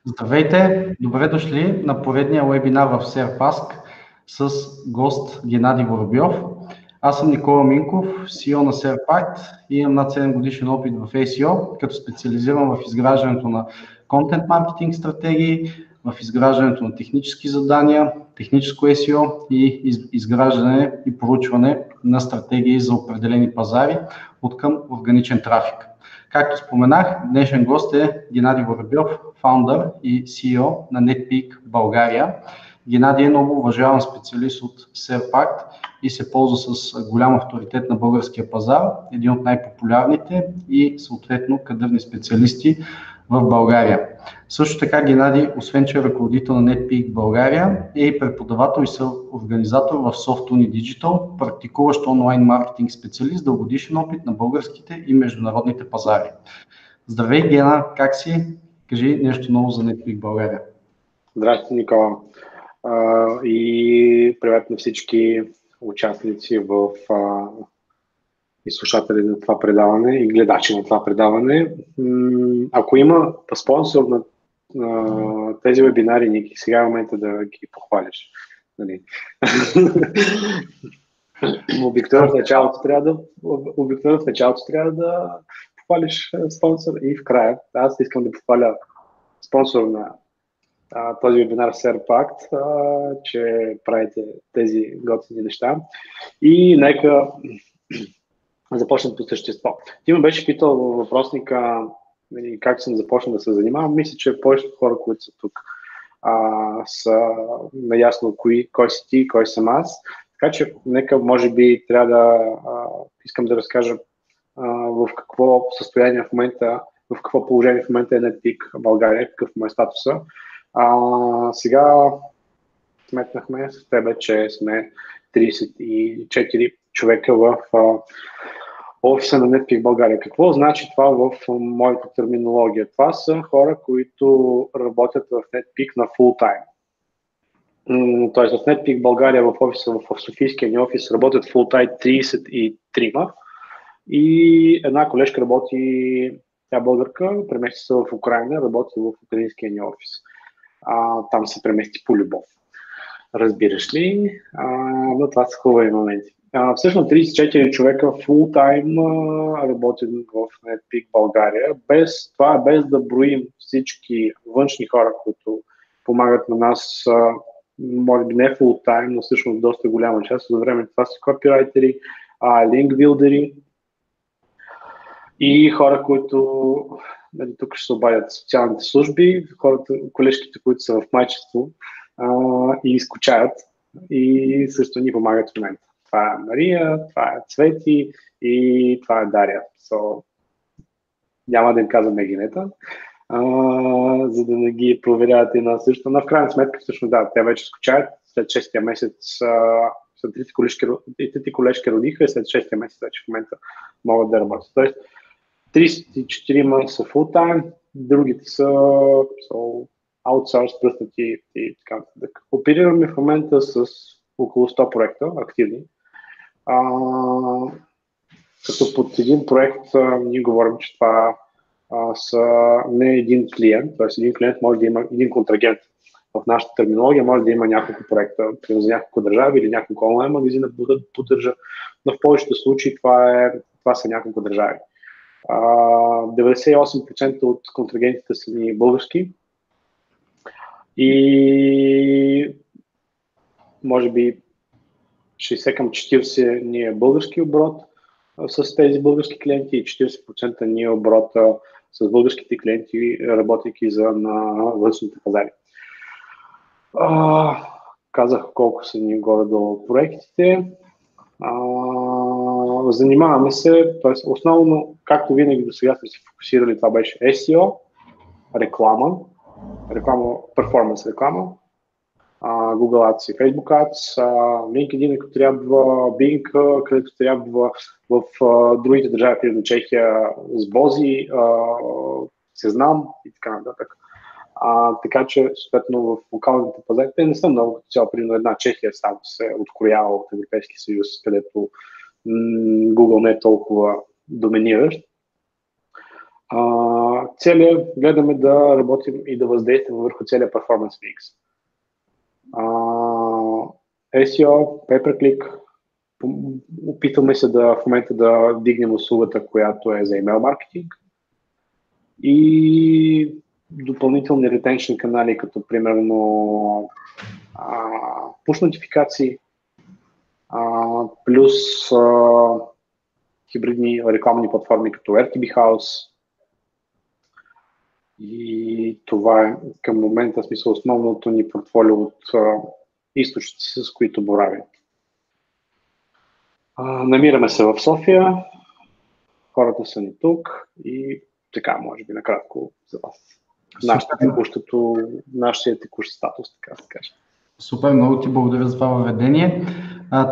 Здравейте, добре дошли на поредния вебинар в SharePask с гост Геннадий Воробйов. Аз съм Никола Минков, CEO на SharePact и имам над 7 годишен опит в SEO, като специализирам в изграждането на контент маркетинг стратегии, в изграждането на технически задания, техническо SEO и изграждане и проучване на стратегии за определени пазари от към органичен трафик. Както споменах, днешен гост е Геннадий Воробйов, фаундър и CEO на NetPeak България. Геннадий е много уважаван специалист от SharePact и се ползва с голям авторитет на българския пазар, един от най-популярните и съответно кадърни специалисти в България. Също така Геннадий, освен че е ръководител на NetPeak България, е и преподавател и съорганизатор в Softuni Digital, практикуващ онлайн маркетинг специалист, дългогодишен опит на българските и международните пазари. Здравей, Гена, как си? Кажи нещо ново за NetPeak България. Здрасти, Никола. И привет на всички участници и слушатели на това предаване и гледачи на това предаване. Ако има спонсор на тези вебинари, Ники, сега е момента да ги похвалиш. Нали? Обикновено в началото трябва да похвалиш спонсор и в края. Аз искам да похваля спонсор на този вебинар SharePact, че правите тези готини неща. И нека започнем по същество. Ти ме беше питал във въпросника как съм започнал да се занимавам. Мисля, че повечето хора, които са тук, са наясно кой си ти, кой съм аз. Така че нека, може би, трябва да искам да разкажа в какво състояние в момента, в какво положение в момента е NetPeak България, какъв му е статуса. Сега сметнахме с тебе, че сме 34 човека в офиса на NetPeak България. Какво значи това в моята терминология? Това са хора, които работят в NetPeak на full time. Тоест в NetPeak България в офиса, в Софийския ни офис работят full time 33 и една колежка работи, тя българка, премести се в Украйна, работи в украинския ни офис. Там се премести по любов. Разбираш ли? Но това са хубави моменти. Всъщност 34 човека фултайм работят в NetPeak България. Без да броим всички външни хора, които помагат на нас, може би не фултайм, но всъщност доста голяма част от време. Това са копирайтери, линкбилдери и хора, които тук ще се обадят социалните служби, колежките, които са в майчество и изкучаят и също ни помагат в момента. Това е Мария, това е Цвети и това е Дария. Няма да им казвам Егинета, за да не ги проверявате на също. Но в крайна сметка, всъщност да, те вече скучаят. След 6-тия месец трите колежки родиха и след 6-тия месец вече в момента могат да работят. Тоест, 34 са фултайм, другите са аутсорс, пръснати и така нататък. Оперираме в момента с около 100 проекта активни. Като под един проект ние говорим, че това са не един клиент, т.е. един клиент може да има един контрагент. В нашата терминология може да има няколко проекта за няколко държави или няколко онлайн магазина поддържа, но в повечето случаи това са няколко държави. 98% от контрагентите са ни български и може би 60 към 40 ни е български оборот с тези български клиенти и 40% ни е оборот с българските клиенти, работейки на външните пазари. Казах колко са ни горе-долу проектите. Занимаваме се, т.е. основно, както винаги до сега сме се фокусирали, това беше SEO, реклама, перформанс реклама, Google Ads и Facebook Ads, LinkedIn, ако трябва, Bing, където трябва в другите държави, примерно Чехия, с Бози, се знам и така нататък. Така че, съответно, в локалните пазари, те не са много като цяло, примерно една Чехия само се откроява от Европейския съюз, където Google не е толкова доминиращ. Целият гледаме да работим и да въздействаме върху целият performance mix. SEO, pay-per-click, опитваме се в момента да дигнем услугата, която е за email маркетинг и допълнителни retention канали, като примерно push нотификации, плюс хибридни рекламни платформи като RTB House. И това е към момента, в смисъл, основното ни портфолио от източници, с които боравим. Намираме се в София, хората са ни тук и така, може би накратко за вас. Нашия текущ статус, така да кажа. Супер, много ти благодаря за това въведение.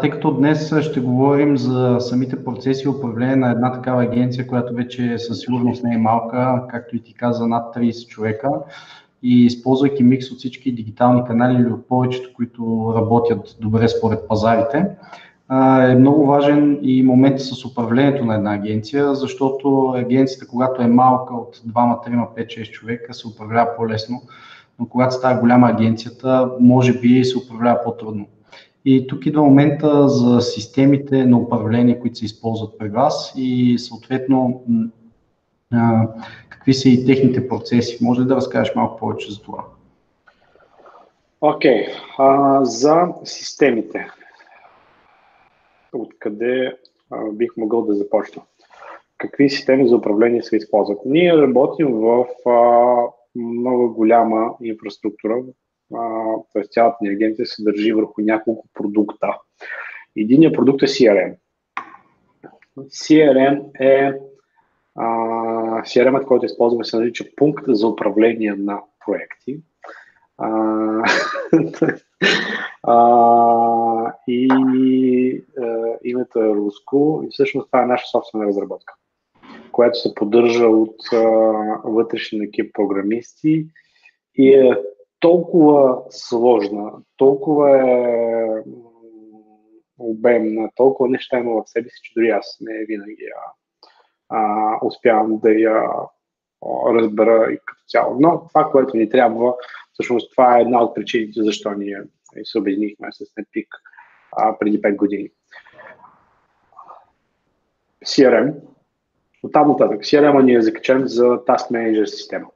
Тъй като днес ще говорим за самите процеси и управление на една такава агенция, която вече със сигурност не е малка, както и ти каза, над 30 човека, и използвайки микс от всички дигитални канали или от повечето, които работят добре според пазарите, е много важен и момент с управлението на една агенция, защото агенцията, когато е малка от 2, 3, 5, 6 човека, се управлява по-лесно, но когато става голяма агенцията, може би се управлява по-трудно. И тук идва момента за системите на управление, които се използват при вас и съответно какви са и техните процеси. Може ли да разкажеш малко повече за това? Окей, за системите. Откъде бих могъл да започна? Какви системи за управление се използват? Ние работим в много голяма инфраструктура, т.е. цялата ни агенция се държи върху няколко продукта. Единият продукт е CRM. CRM-ът, който използваме, се нарича пункт за управление на проекти. Името е руско и всъщност това е наша собствена разработка, която се поддържа от вътрешен екип програмисти и е толкова сложна, толкова е обемна, толкова неща има в себе си, че дори аз не винаги успявам да я разбера и като цяло. Но това, което ни трябва, всъщност това е една от причините, защо ние се обединихме с NetPeak преди 5 години. CRM. Оттам нататък. CRM-а ни е закачен за Task Manager система.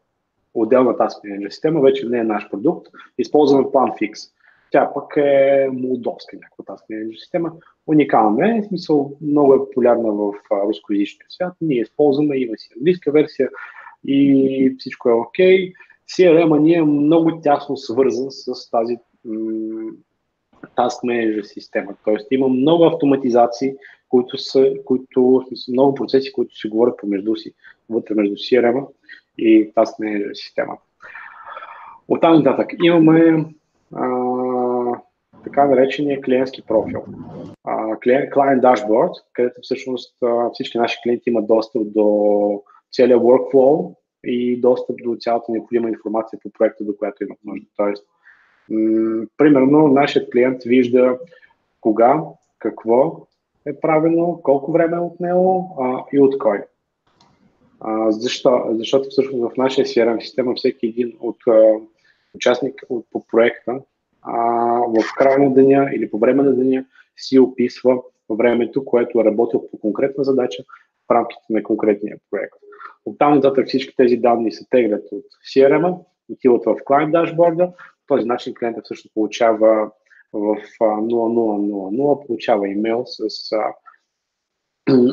Отделна Task Manager система вече не е наш продукт. Използваме PlanFix. Тя пък е молдовска някаква Task Manager система. Уникална е, в смисъл много е популярна в рускоязичния свят. Ние използваме, има си английска версия и всичко е окей. CRM-а ни е много тясно свързан с тази Task Manager система. Тоест има много автоматизации, много процеси, които се говорят помежду си, вътре между CRM-а и Task Manager система. Оттам нататък имаме така наречения клиентски профил. Client Dashboard, където всъщност всички наши клиенти имат достъп до целия workflow и достъп до цялата необходима информация по проекта, до която имат нужда. Тоест, примерно, нашият клиент вижда кога, какво е правено, колко време е отнело и от кой. Защо? Защото всъщност в нашия CRM система всеки един от участник по проекта в края на деня или по време на деня си описва времето, което е работил по конкретна задача в рамките на конкретния проект. Оттам нататък всички тези данни се теглят от CRM-а, отиват в Client Dashboard. По този начин клиентът всъщност получава в 0000, получава имейл с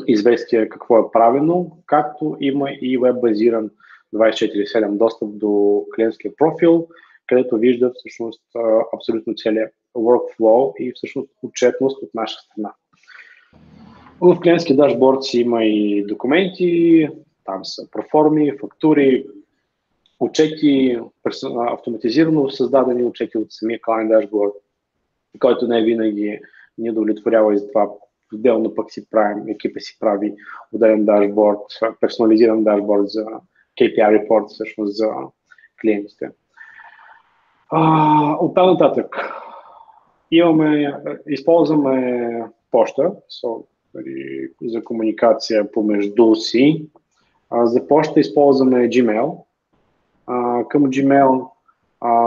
известие какво е правено, както има и веб-базиран 24/7 достъп до клиентския профил, където вижда всъщност абсолютно целият workflow и всъщност отчетност от наша страна. В клиентския дашборд си има и документи, там са проформи, фактури, отчети, автоматизирано създадени отчети от самия Client Dashboard, който не винаги ни удовлетворява и затова отделно пък си правим, екипа си прави отделен дашборд, персонализиран дашборд за KPI report всъщност за клиентите. Оттам нататък използваме почта за комуникация помежду си. За почта използваме Gmail. Към Gmail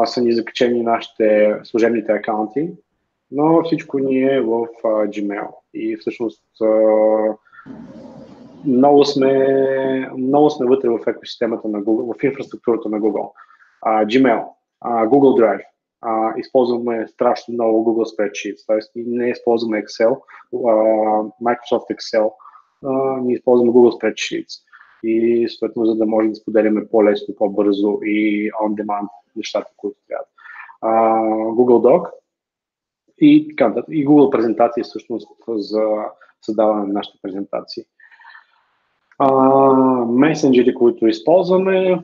са ни закачени нашите служебните акаунти, но всичко ни е в Gmail. И всъщност много сме вътре в екосистемата на Google, в инфраструктурата на Google. Gmail, Google Drive, използваме страшно много Google Spreadsheets, т.е. не използваме Excel, Microsoft Excel, ние използваме Google Spreadsheets. И съответно, за да можем да споделяме по-лесно, по-бързо и on-demand нещата, които трябват. Google Doc и така нататък. И Google презентации всъщност за създаване на нашите презентации. Месенджери, които използваме,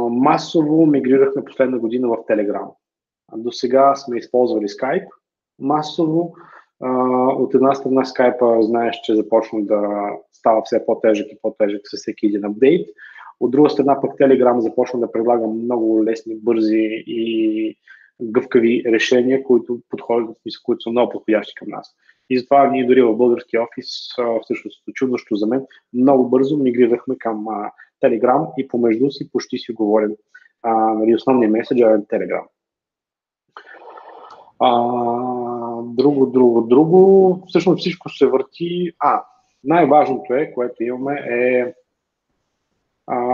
масово мигрирахме последна година в Telegram. До сега сме използвали Skype масово. От една страна Skype знаеш, че започна да става все по-тежък и по-тежък със всеки един апдейт. От друга страна пък Telegram започна да предлага много лесни, бързи и гъвкави решения, които подходят, които са много подходящи към нас. И затова ние дори в българския офис, всъщност чудващо за мен, много бързо мигрирахме към Telegram и помежду си почти си говорим. Основният меседжер е Telegram. Друго. Всъщност всичко се върти. Най-важното което имаме е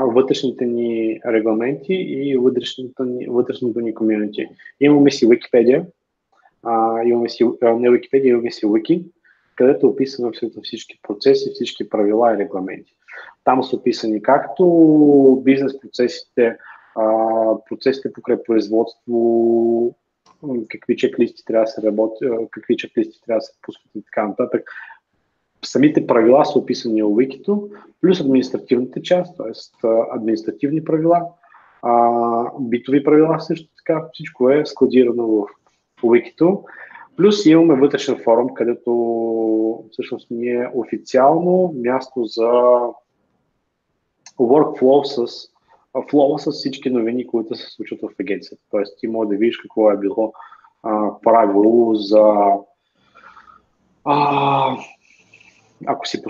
вътрешните ни регламенти и вътрешното ни комюнити. Имаме си Wikipedia, имаме си Wiki, където описваме всички процеси, всички правила и регламенти. Там са описани както бизнес процесите, процесите покрай производство, какви чеклисти трябва да се работят, какви чеклисти трябва да се пускат и така нататък. Самите правила са описани в Wiki-то, плюс административната част, т.е. административни правила, битови правила също така, всичко е складирано в Wiki-то. Плюс имаме вътрешен форум, където всъщност ни е официално място за workflow с всички новини, които се случват в агенцията. Тоест ти може да видиш какво е било правило за ако си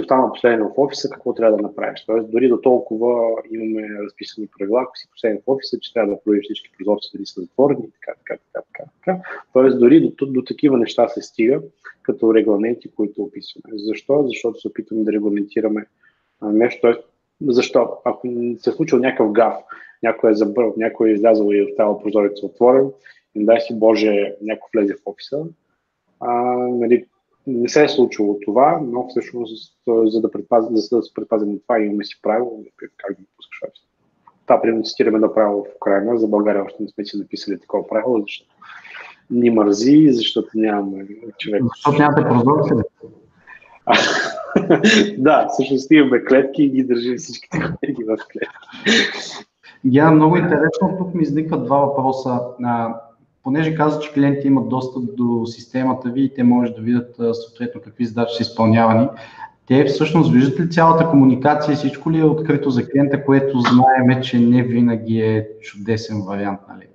останал последен в офиса, какво трябва да направиш. Тоест дори до толкова имаме разписани правила, ако си последен в офиса, че трябва да провериш всички прозорци дали са затворени и така. Тоест дори до такива неща се стига, като регламенти, които описваме. Защо? Защото се опитваме да регламентираме нещо. Защо? Ако се е случил някакъв гаф, някой е забърл, някой е излязъл и оставил прозорец отворен, не дай си Боже, някой влезе в офиса. Не се е случило това, но всъщност, за да се предпазим от това, имаме си правило, как да не пускаш офиса. Примерно цитираме едно правило в Украйна, за България още не сме си написали такова правило, защото ни мързи, защото нямаме човек. Защото нямате прозорци. Да, всъщност имаме клетки и ги държим всичките колеги в клетки. Много интересно, тук ми изникват два въпроса. Понеже каза, че клиенти имат достъп до системата ви и те може да видят съответно какви задачи са изпълнявани. Те всъщност виждат ли цялата комуникация, всичко ли е открито за клиента, което знаем, че не винаги е чудесен вариант, нали?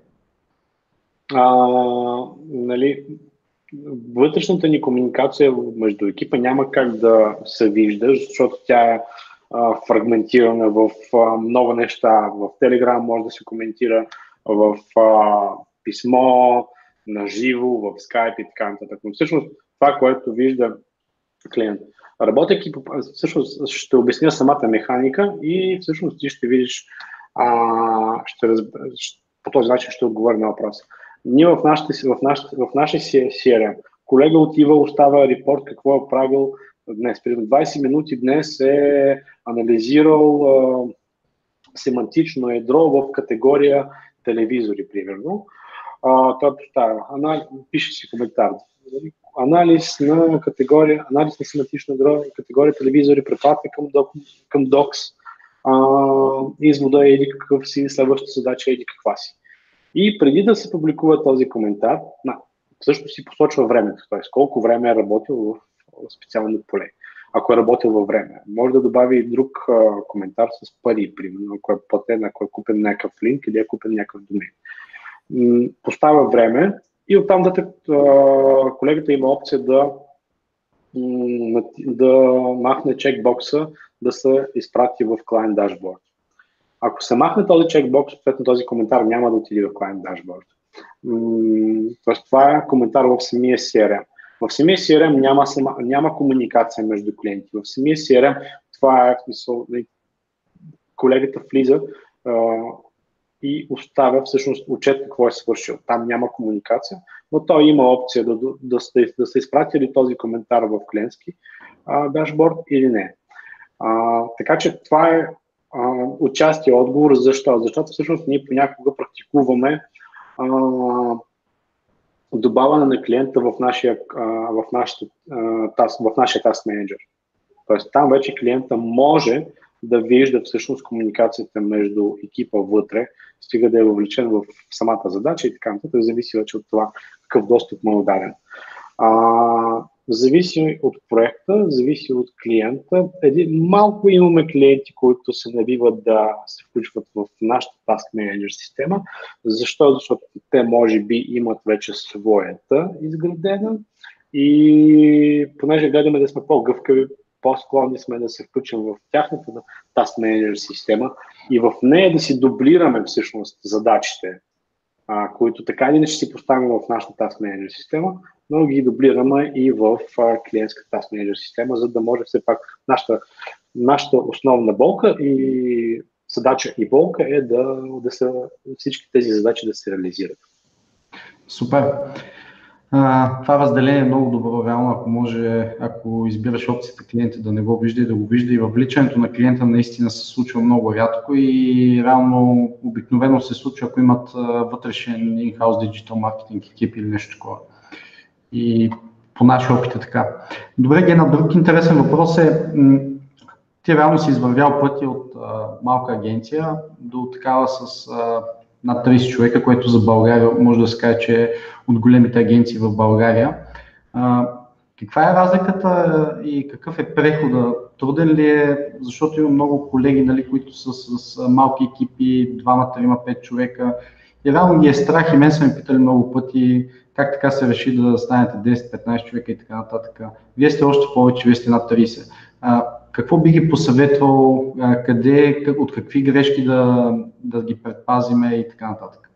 Вътрешната ни комуникация между екипа няма как да се вижда, защото тя е фрагментирана в много неща. В Telegram може да се коментира, в писмо, на живо, в Skype и така нататък. Но всъщност това, което вижда клиент, работейки, всъщност ще обясня самата механика и всъщност ти ще видиш, по този начин ще отговоря на въпроса. Ние в нашия CRM, колега отива, остава репорт какво е правил днес. Примерно 20 минути днес е анализирал семантично ядро в категория телевизори, примерно. Той поставя, пише си коментар. Анализ на семантично ядро, категория телевизори, препратка към Docs, извода е еди какъв си, следващата задача е еди каква си. И преди да се публикува този коментар, всъщност си посочва времето, т.е. колко време е работил в специално поле. Ако е работил във време, може да добави и друг коментар с пари, примерно, ако е платен, ако е купен някакъв линк или е купен някакъв домен. Поставя време и оттам колегата има опция да махне чекбокса да се изпрати в Client Dashboard. Ако се махне този чекбокс, съответно този коментар няма да отиде в Client Dashboard. Тоест, това е коментар в самия CRM. В самия CRM няма комуникация между клиенти. В самия CRM това е в смисъл, колегата влиза и оставя всъщност отчет какво е свършил. Там няма комуникация, но той има опция да се изпрати ли този коментар в клиентски дашборд или не. Така че това е отчасти отговор. Защо? Защото всъщност ние понякога практикуваме добавяне на клиента в нашия Task Manager. Тоест там вече клиента може да вижда всъщност комуникацията между екипа вътре, стига да е въвлечен в самата задача и така нататък, зависи вече от това какъв достъп му е даден. Зависи от проекта, зависи от клиента. Малко имаме клиенти, които се набиват да се включват в нашата Task Manager система. Защо? Защото те може би имат вече своята изградена и понеже гледаме да сме по-гъвкави, по-склонни сме да се включим в тяхната Task Manager система и в нея да си дублираме всъщност задачите, които така или иначе си поставим в нашата Task Manager система, но ги дублираме и в клиентската Task Manager система, за да може все пак нашата основна болка и задача и болка е всички тези задачи да се реализират. Супер. Това разделение е много добро, реално, ако може, ако избираш опцията клиента да не го вижда и да го вижда, и въвличането на клиента наистина се случва много рядко и реално обикновено се случва, ако имат вътрешен in-house digital marketing екип или нещо такова. И по нашия опит е така. Добре, Гена, друг интересен въпрос е, ти реално си извървял пъти от малка агенция до такава с над 30 човека, което за България може да се каже, че е от големите агенции в България. Каква е разликата и какъв е прехода? Труден ли е? Защото има много колеги, нали, които са с малки екипи, 2, 3, 5 човека. И реално ги е страх и мен са ме питали много пъти как така се реши да станете 10-15 човека и така нататък. Вие сте още повече, вие сте над 30. Какво би ги посъветвал, от какви грешки да ги предпазиме и така нататък?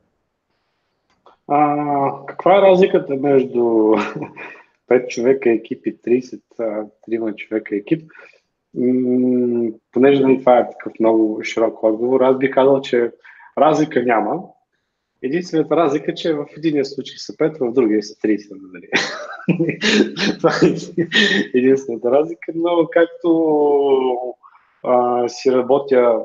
Каква е разликата между 5 човека екип и 33 човека екип? Понеже това е такъв много широк отговор, аз бих казал, че разлика няма. Единствената разлика е, че в единия случай са 5, в другия са 30. Нали? Това е единствената разлика, но както си работя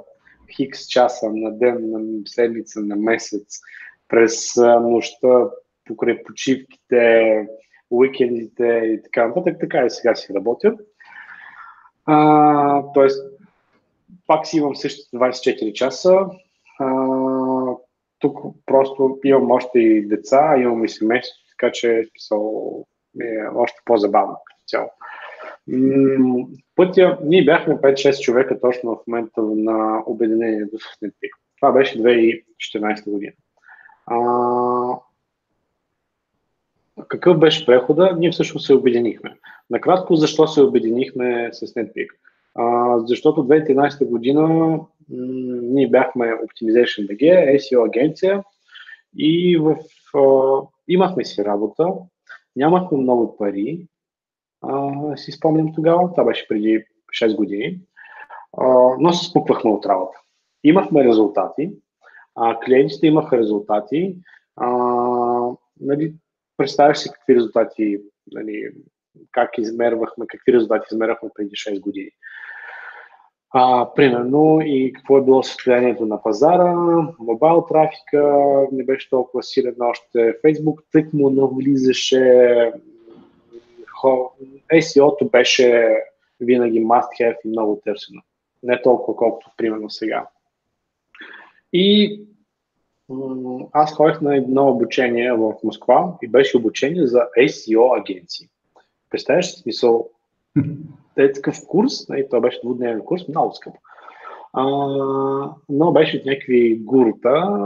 хикс часа на ден, на седмица, на месец, през нощта, покрай почивките, уикендите и така нататък, така и сега си работя. Тоест, пак си имам същите 24 часа. Тук просто имам още и деца, имам и семейство, така че е още по-забавно като цяло. Пътя, ние бяхме 5-6 човека точно в момента на обединението с NetPeak. Това беше 2014 година. Какъв беше прехода? Ние всъщност се обединихме. Накратко, защо се обединихме с NetPeak? Защото 2013 година ние бяхме Optimization BG, SEO агенция и имахме си работа, нямахме много пари, си спомням тогава, това беше преди 6 години, но се спуквахме от работа. Имахме резултати, клиентите имаха резултати, нали, представяш си какви резултати, нали, какви резултати измервахме преди 6 години. Примерно и какво е било състоянието на пазара, мобайл трафика не беше толкова силен още, Facebook тъкмо навлизаше, SEO-то беше винаги must have и много търсено, не толкова колкото примерно сега. И аз ходих на едно обучение в Москва и беше обучение за SEO агенции. Представяш си смисъл? Е такъв курс, това беше двудневен курс, много скъп. Но беше от някакви гурута,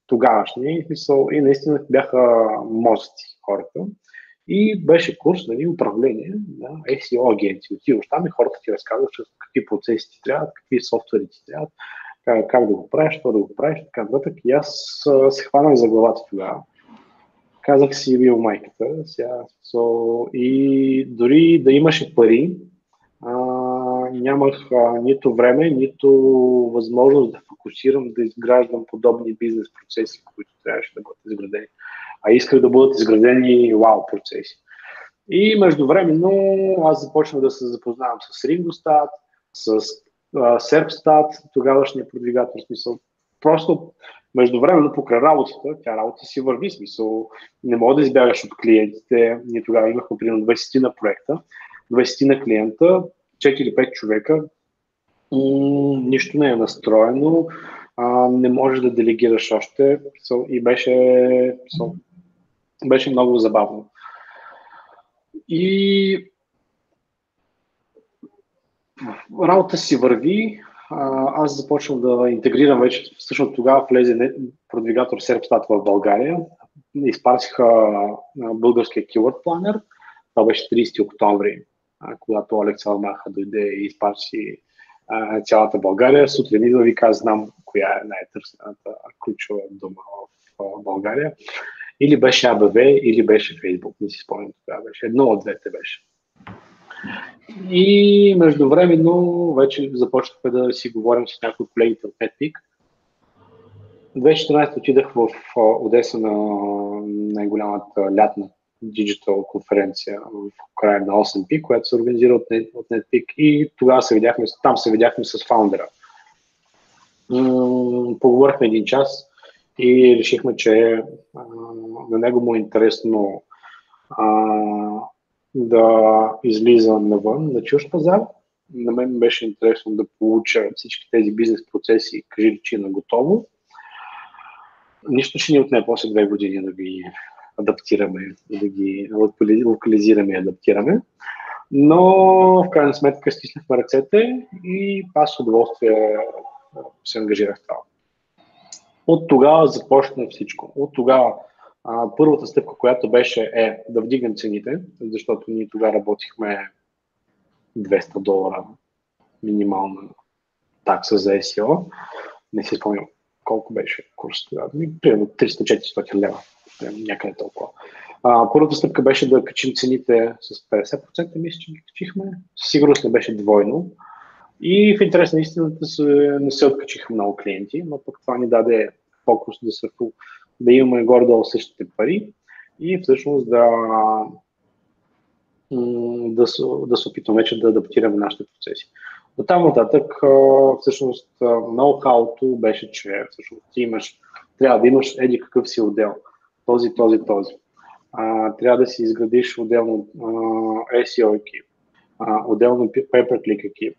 тогавашни, и наистина бяха мозъци хората. И беше курс, нали, управление на SEO агенти. Отиваш там и хората ти разказват какви процеси ти трябват, какви софтуери ти трябват, как да го правиш, що да го правиш, така нататък. И аз се хванах за главата тогава. Казах си бил майката. Сега, и дори да имаше пари, нямах нито време, нито възможност да фокусирам, да изграждам подобни бизнес процеси, които трябваше да бъдат изградени. А исках да бъдат изградени вау процеси. И междувременно аз започнах да се запознавам с Ringostat, с Serpstat, тогавашния продвигател, смисъл. Просто междувременно покрай работата, тя работа си върви, смисъл. Не мога да избягаш от клиентите. Ние тогава имахме примерно 20 на проекта, 20 на клиента, 4-5 човека. Нищо не е настроено, не можеш да делегираш още и беше много забавно. И работа си върви, аз започвам да интегрирам вече, всъщност тогава влезе продвигатор Serpstat в България, изпратиха българския Keyword Planner, това беше 30 октомври, когато Алекс Алмаха дойде и изпрати цялата България. Сутрин идва ви каза, знам коя е най-търсената ключова дума в България. Или беше АБВ, или беше Фейсбук, не си спомням тогава беше. Едно от двете беше. И междувременно вече започнахме да си говорим с някои от колегите от NetPeak. 2014 отидах в Одеса на най-голямата лятна диджитал конференция в края на 8P, която се организира от NetPeak, и тогава там се видяхме с фаундера. Поговорихме един час и решихме, че на него му е интересно да излиза навън, на чужд пазар. На мен беше интересно да получа всички тези бизнес процеси, кажи речи, на готово. Нищо ще ни отне после 2 години да ги адаптираме, да ги локализираме и адаптираме. Но в крайна сметка стиснахме ръцете и аз с удоволствие се ангажирах това. От тогава започна всичко. От тогава първата стъпка, която беше да вдигнем цените, защото ние тогава работихме $200 минимална такса за SEO. Не си спомням колко беше курс тогава. Примерно 300-400 лева. Някъде толкова. Първата стъпка беше да качим цените с 50%, мисля, че ги качихме. Сигурно не беше двойно. И в интерес на истината не се откачиха много клиенти, но пък това ни даде фокус да имаме горе-долу същите пари и всъщност да се опитваме вече да адаптираме нашите процеси. От там нататък всъщност ноу-хауто беше, че всъщност трябва да имаш еди какъв си отдел. Този. Трябва да си изградиш отделно SEO екип, отделно pay-per-click екип,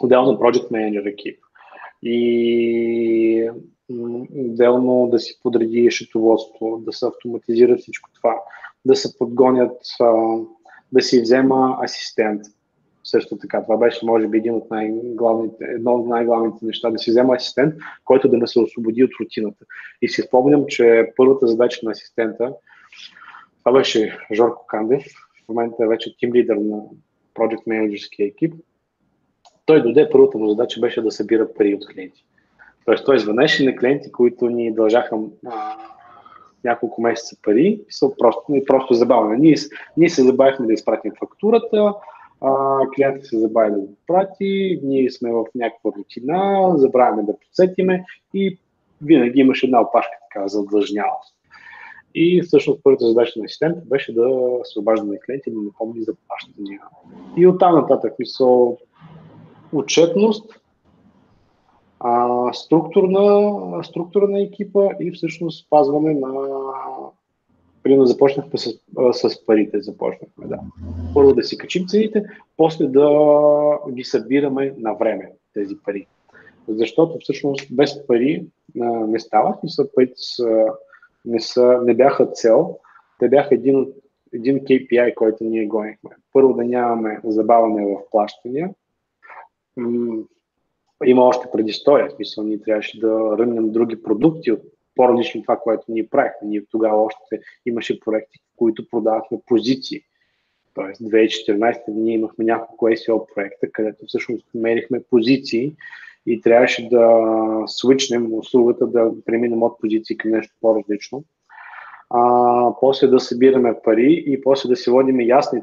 отделно Project Manager екип и отделно да си подреди счетоводство, да се автоматизира всичко това, да се подгонят, да си взема асистент. Също така, това беше може би едно от най-главните неща, да си взема асистент, който да ме се освободи от рутината. И си спомням, че първата задача на асистента, това беше Жорко Кандев, в момента е вече тим лидер на Project Managerския екип. Той дойде, първата му задача беше да събира пари от клиенти. Тоест той звънеше на клиенти, които ни дължаха няколко месеца пари, и просто забавяме. Ние се забавихме да изпратим фактурата, клиентът се забави да го прати, ние сме в някаква рутина, забравяме да подсетиме и винаги имаше една опашка така задлъжнялост. И всъщност първата задача на асистента беше да се обажда на клиенти и да напомни за плащания. И оттам нататък мисъл отчетност, структура на екипа и всъщност спазване на... Примерно започнахме с парите, да. Първо да си качим цените, после да ги събираме на време тези пари. Защото всъщност без пари не стават и парите не бяха цел, те бяха един KPI, който ние гонихме. Първо да нямаме забавяне в плащания. Има още предистория, в смисъл ние трябваше да рънем други продукти по-различни това, което ние правихме. Ние тогава още имаше проекти, в които продавахме позиции. Тоест, 2014 ние имахме няколко SEO проекта, където всъщност мерихме позиции и трябваше да свичнем услугата, да преминем от позиции към нещо по-различно. После да събираме пари и после да си водим ясна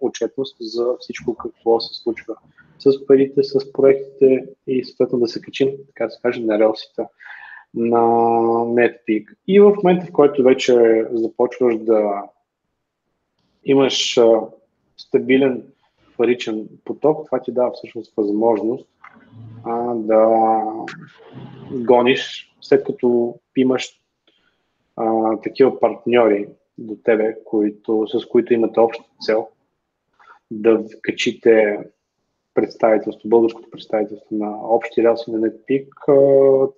отчетност за всичко какво се случва с парите, с проектите и съответно да се качим, така да се каже, на релсите на NetPeak. И в момента, в който вече започваш да имаш стабилен паричен поток, това ти дава всъщност възможност да гониш, след като имаш такива партньори до тебе, с които имате обща цел да качите представителство, българското представителство на общи релси на NetPeak.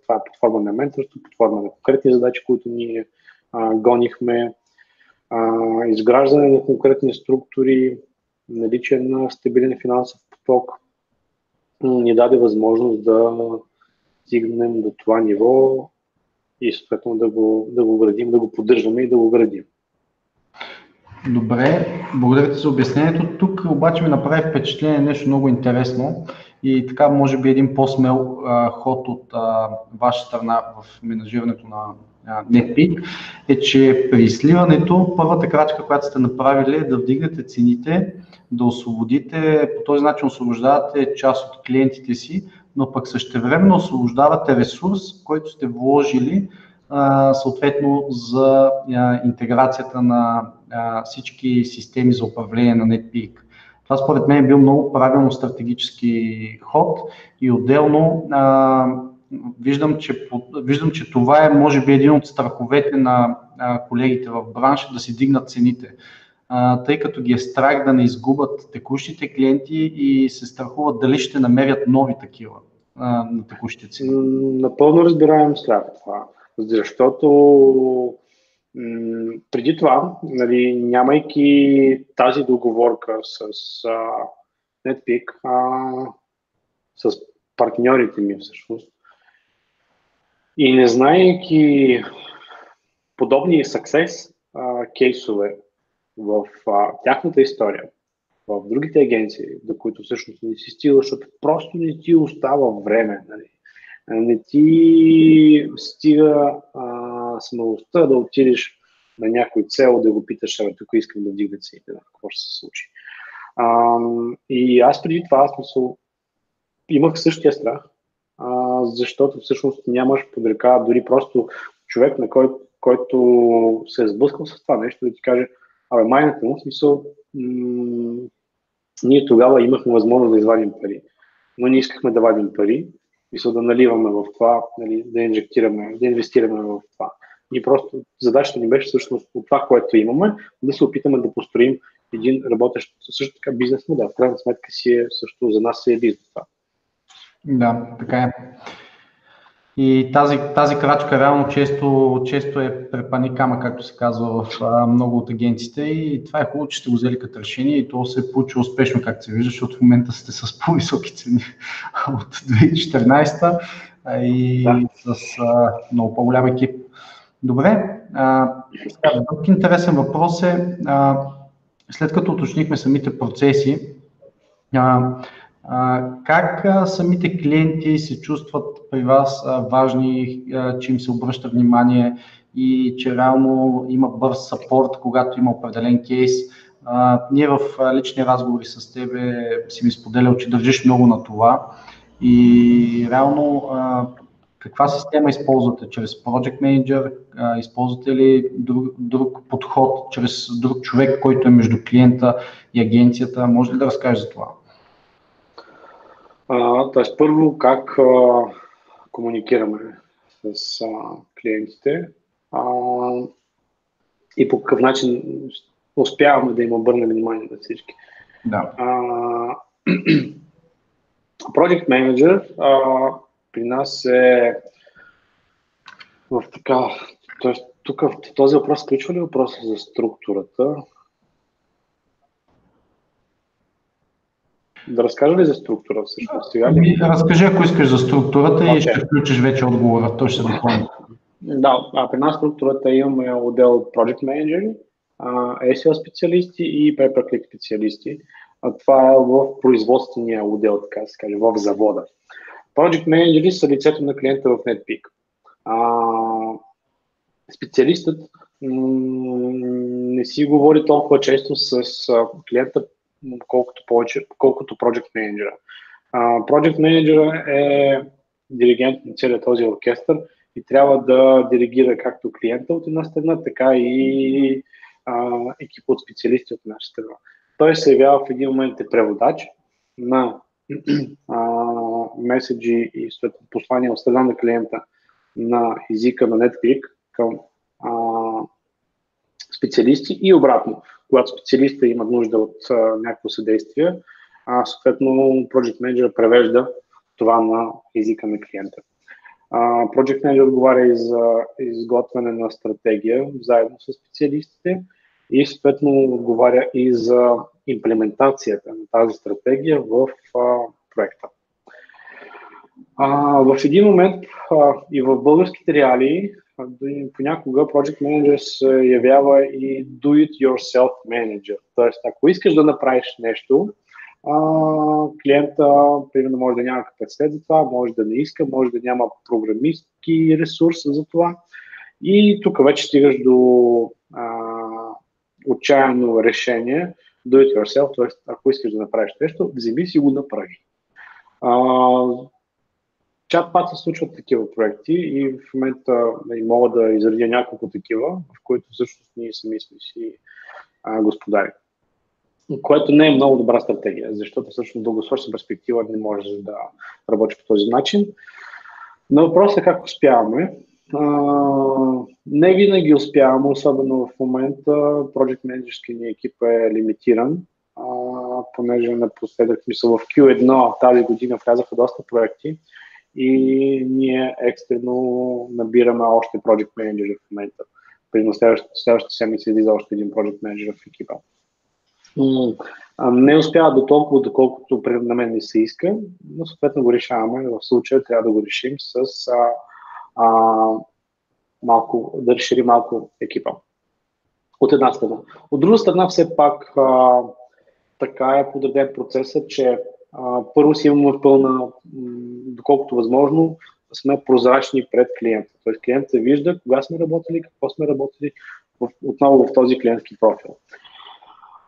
Това е под форма на менторство, под форма на конкретни задачи, които ние гонихме, изграждане на конкретни структури, наличие на стабилен финансов поток ни даде възможност да стигнем до това ниво и съответно да го градим, да го поддържаме и да го градим. Добре, благодаря ти за обяснението. Тук обаче ми направи впечатление нещо много интересно и така може би един по-смел ход от ваша страна в менажирането на NetPeak е, че при сливането първата крачка, която сте направили е да вдигнете цените, да освободите, по този начин освобождавате част от клиентите си, но пък същевременно освобождавате ресурс, който сте вложили съответно за интеграцията на всички системи за управление на NetPeak. Това според мен е бил много правилно стратегически ход и отделно виждам, че това е може би един от страховете на колегите в бранша да си дигнат цените, тъй като ги е страх да не изгубят текущите клиенти и се страхуват дали ще намерят нови такива на текущите цени. Напълно разбираем страх това, защото преди това, нали, нямайки тази договорка с NetPeak, с партньорите ми всъщност, и не знаейки подобни success кейсове в тяхната история, в другите агенции, до които всъщност не си стига, защото просто не ти остава време, нали. Не ти стига смелостта да отидеш на някой цел, да го питаш, тук искам да вдигна цените, какво ще се случи. И аз преди това имах същия страх, защото всъщност нямаш под ръка дори просто човек, на който се е сблъскал с това нещо, да ти каже, майната му, смисъл, ние тогава имахме възможност да извадим пари, но не искахме да вадим пари, мисля да наливаме в това, нали, да инжектираме, да инвестираме в това. И просто задачата ни беше всъщност от това, което имаме, да се опитаме да построим един работещ също така бизнес модел. В крайна сметка също за нас е бизнес това. Да, така е. И тази крачка реално често е препани камък, както се казва в много от агенциите, и това е хубаво, че сте го взели като решение и то се е получило успешно, както се вижда, защото в момента сте с по-високи цени от 2014 и с много по-голям екип. Добре, друг интересен въпрос е, след като уточнихме самите процеси, как самите клиенти се чувстват при вас важни, че им се обръща внимание и че реално има бърз съпорт, когато има определен кейс? Ние в лични разговори с тебе си ми споделял, че държиш много на това и реално каква система използвате? Чрез Project Manager? Използвате ли друг подход, чрез друг човек, който е между клиента и агенцията? Може ли да разкажеш за това? Тоест, първо, как комуникираме с клиентите и по какъв начин успяваме да им обърнем внимание на всички. Да. Project Manager при нас е в така, т.е. тук в този въпрос включва ли въпроса за структурата? Да разкажа ли за структура всъщност? Разкажи, ако искаш за структурата и ще включиш вече отговора, той ще се допълни. Да, при нас структурата имаме отдел Project Manager, SEO специалисти и Pay-per-click специалисти. Това е в производствения отдел, така се каже, в завода. Project Manager са лицето на клиента в NetPeak. Специалистът не си говори толкова често с клиента, колкото Project Manager. Project Manager е диригент на целият този оркестър и трябва да диригира както клиента от една страна, така и екип от специалисти от наша страна. Той се явява в един момент преводач на меседжи и послания от страна на клиента на езика на NetPeak към специалисти и обратно. Когато специалиста има нужда от някакво съдействие, съответно Project Manager превежда това на езика на клиента. Project Manager отговаря и за изготвяне на стратегия заедно с специалистите и съответно отговаря и за имплементацията на тази стратегия в проекта. В един момент и в българските реалии понякога Project Manager се явява и do-it-yourself manager. Тоест, ако искаш да направиш нещо, клиента примерно може да няма капацитет за това, може да не иска, може да няма програмистки ресурс за това. И тук вече стигаш до отчаяно решение, do it yourself, т.е. ако искаш да направиш нещо, вземи си го направи. Чат-пат се случват такива проекти и в момента мога да изредя няколко такива, в които всъщност ние сами сме си господари. Което не е много добра стратегия, защото всъщност в дългосрочна перспектива не можеш да работиш по този начин. Но въпросът е как успяваме. Не винаги успяваме, особено в момента Project Managerския ни екип е лимитиран, понеже напоследък в Q1 тази година влязаха доста проекти и ние екстрено набираме още Project Manager в момента. През следващата седмица излиза още един Project Manager в екипа. Не успява до толкова, доколкото на мен не се иска, но съответно го решаваме. В случая трябва да го решим с да разшири малко екипа. От една страна. От друга страна, все пак така е подреден процесът, че първо си имаме пълна, доколкото възможно, сме прозрачни пред клиента. Тоест клиентът вижда кога сме работили, какво сме работили отново в този клиентски профил.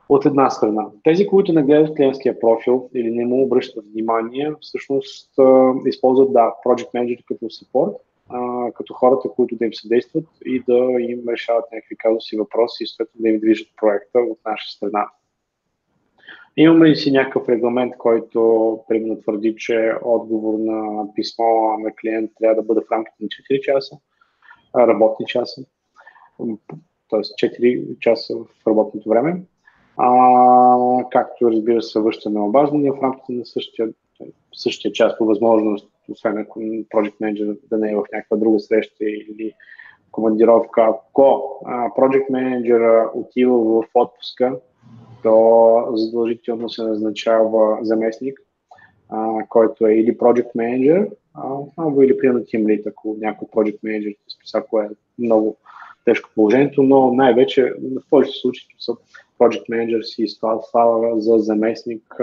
От една страна. Тези, които не гледат клиентския профил или не му обръщат внимание, всъщност използват Project Manager като support, като хората, които да им съдействат и да им решават някакви казуси, въпроси и съответно да им движат проекта от наша страна. Имаме ли си някакъв регламент, който примерно твърди, че отговор на писмо на клиент трябва да бъде в рамките на 4 часа, работни часа, т.е. 4 часа в работното време, както разбира се връщане на обаждания в рамките на същия час по възможност, освен ако Project Manager да не е в някаква друга среща или командировка. Ако Project Manager отива в отпуска, то задължително се назначава заместник, който е или Project Manager, или примерно Team Lead, ако някой Project Manager, ако е много тежко положението, но най-вече в повечето случаи са Project Manager си става за заместник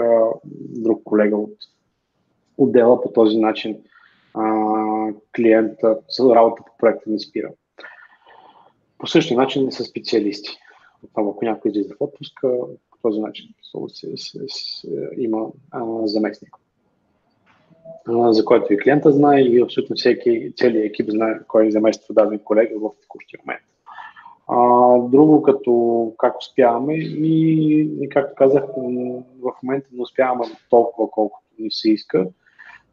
друг колега от отдела. По този начин клиента работа по проекта не спира. По същия начин не са специалисти. Отново, ако някой излиза в отпуска, по този начин има заместник, за който и клиента знае и абсолютно целият екип знае кой замества даден колега в текущия момент. Друго, като как успяваме и както казах, в момента не успяваме толкова, колкото ни се иска.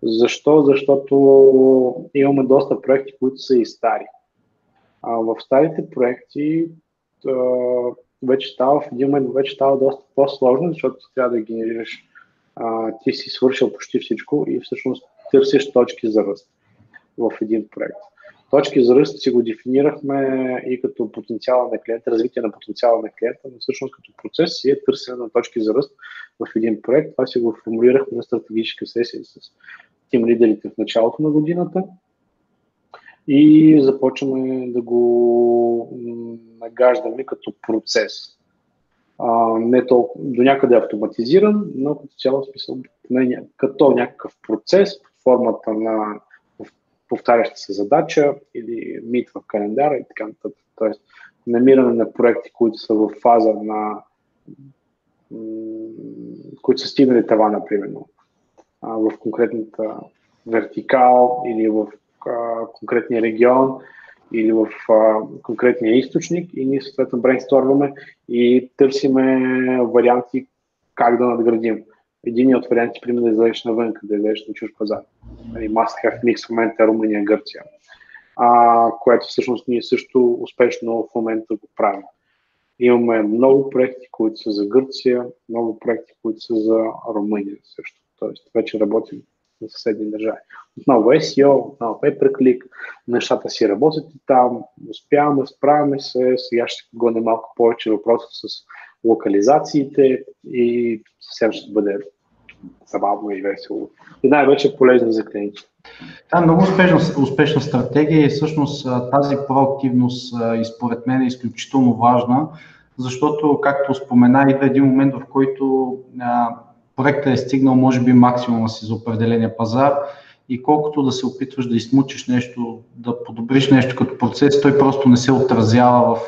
Защо? Защото имаме доста проекти, които са и стари. В старите проекти вече става, в един момент вече става доста по-сложно, защото ти трябва да генерираш, ти си свършил почти всичко и всъщност търсиш точки за ръст в един проект. Точки за ръст си го дефинирахме и като потенциала на клиента, развитие на потенциала на клиента, но всъщност като процес си е търсене на точки за ръст в един проект. Това си го формулирахме на стратегическа сесия с тим лидерите в началото на годината. и започваме да го нагаждаме като процес. Не толкова, до някъде автоматизиран, но като цяло смисъл, като някакъв процес под формата на повтаряща се задача или мит в календара и така нататък. Тоест, намиране на проекти, които са в фаза на които са стигнали това, например, в конкретната вертикал или в конкретния регион или в конкретния източник и ние съответно брейнстормваме и търсиме варианти как да надградим. Единият от варианти, примерно, да излезеш навън, да излезеш на чуж пазар. Must have mix в момента Румъния, Гърция, което всъщност ние също успешно в момента го правим. Имаме много проекти, които са за Гърция, много проекти, които са за Румъния също. Тоест, вече работим на съседни държави. Отново SEO, отново pay-per-click, нещата си работят и там, успяваме, справяме се, сега ще го не малко повече въпроса с локализациите и съвсем ще бъде забавно и весело. И най-вече полезно за клиенти. Това е много успешна стратегия и всъщност тази проактивност и според мен е изключително важна, защото, както спомена, идва един момент, в който проектът е стигнал може би максимума си за определения пазар и колкото да се опитваш да измучиш нещо, да подобриш нещо като процес, той просто не се отразява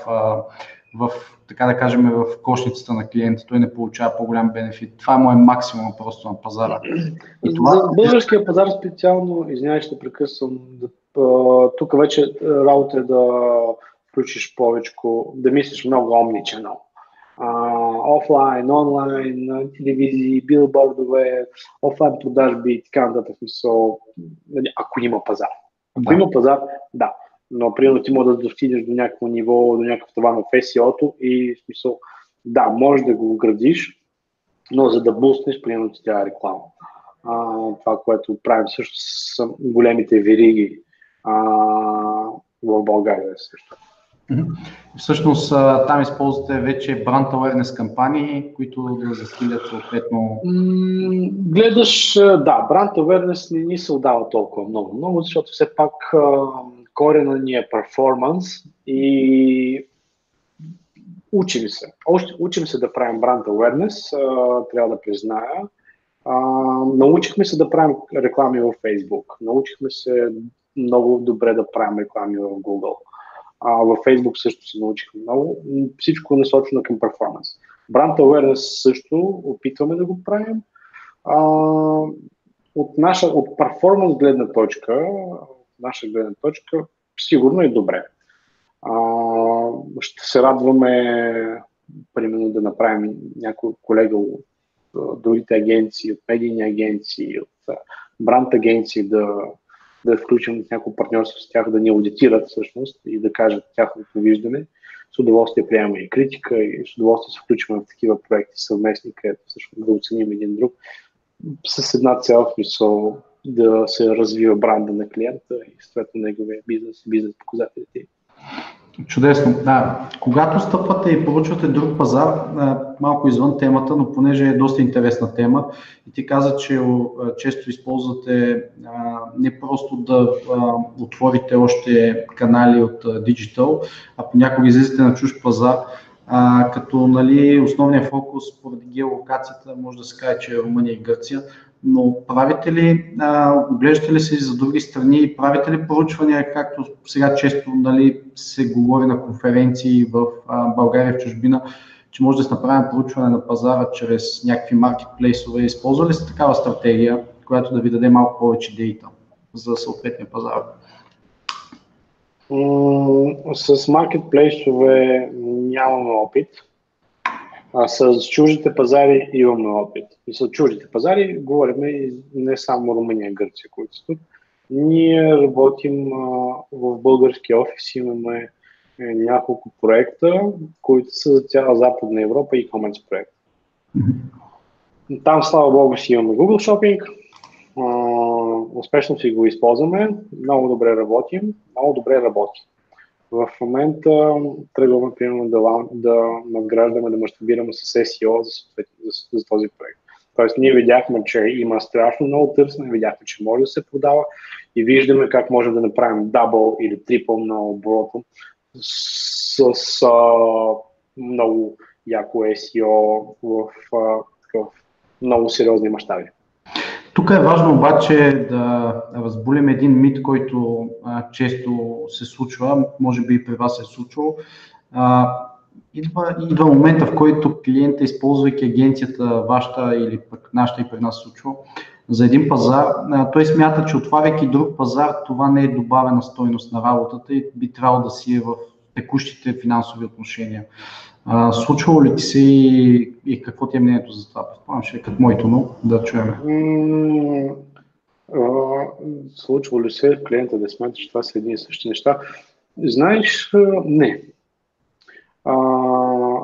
в така да кажем, в кошницата на клиента, той не получава по-голям бенефит. Това е максимум просто на пазара. И това... За българския пазар специално, извинявай, ще прекъсвам, тук вече работа е да включиш повече, да мислиш много omnichannel. Офлайн, онлайн, телевизии, билбордове, офлайн продажби и така нататък, ако има пазар. Ако има пазар, да. Но примерно ти можеш да достигнеш до някакво ниво, до някакъв таван в SEO-то и в смисъл, да, можеш да го градиш, но за да бустнеш, примерно ти трябва реклама. Това, което правим също с големите вериги в България също. Всъщност там използвате вече brand awareness кампании, които да засилят съответно... Гледаш, да, brand awareness не ни се отдава толкова много, защото все пак корена ни е перформанс и учим се да правим brand awareness, трябва да призная. Научихме се да правим реклами в Facebook, научихме се много добре да правим реклами в Google. В Facebook също се научихме много. Всичко е насочено към перформанс. Brand awareness също опитваме да го правим. От перформанс гледна точка, наша гледна точка, сигурно е добре. Ще се радваме, примерно, да направим някой колега от другите агенции, от медийни агенции, от бранд агенции, да включим някакво партньорство с тях, да ни аудитират всъщност и да кажат тяхното виждане. С удоволствие приемаме и критика и с удоволствие се включваме в такива проекти съвместни, където всъщност да оценим един друг с една цел, смисъл да се развива бранда на клиента и съответно неговия бизнес показателите. Чудесно. Да. Когато стъпвате и поручвате друг пазар, малко извън темата, но понеже е доста интересна тема и ти каза, че често използвате не просто да отворите още канали от диджитал, а понякога излизате на чужд пазар, като основният фокус поради геолокацията може да се каже, че е Румъния и Гърция. Но правите ли, оглеждате ли се за други страни и правите ли проучвания, както сега често се говори на конференции в България, в чужбина, че може да се направим проучване на пазара чрез някакви маркетплейсове? Използва ли сте такава стратегия, която да ви даде малко повече дейта за съответния пазар? С маркетплейсове нямаме опит. С чуждите пазари имаме опит. И с чуждите пазари говорим не само Румъния и Гърция, които са тук. Ние работим в българския офис, имаме няколко проекта, които са за цяла Западна Европа и e-commerce проект. Там, слава Богу, си имаме Google Shopping, успешно си го използваме, много добре работим, много добре работи. В момента тръгваме примерно да надграждаме, да мащабираме с SEO за този проект. Тоест ние видяхме, че има страшно много търсене, видяхме, че може да се продава и виждаме как можем да направим дабл или трипл на оборота с много яко SEO в много сериозни мащаби. Тук е важно обаче да разбулим един мит, който често се случва, може би и при вас се е случвало. Идва момента, в който клиента, използвайки агенцията вашата или пък нашата и при нас случва, за един пазар, той смята, че отваряйки друг пазар, това не е добавена стойност на работата и би трябвало да си е в текущите финансови отношения. Случвало ли ти се и какво ти е мнението за това? Предполагам, ще е като моето, но да чуем. Случвало ли се клиента да смята, че това са едни и същи неща? Знаеш, не.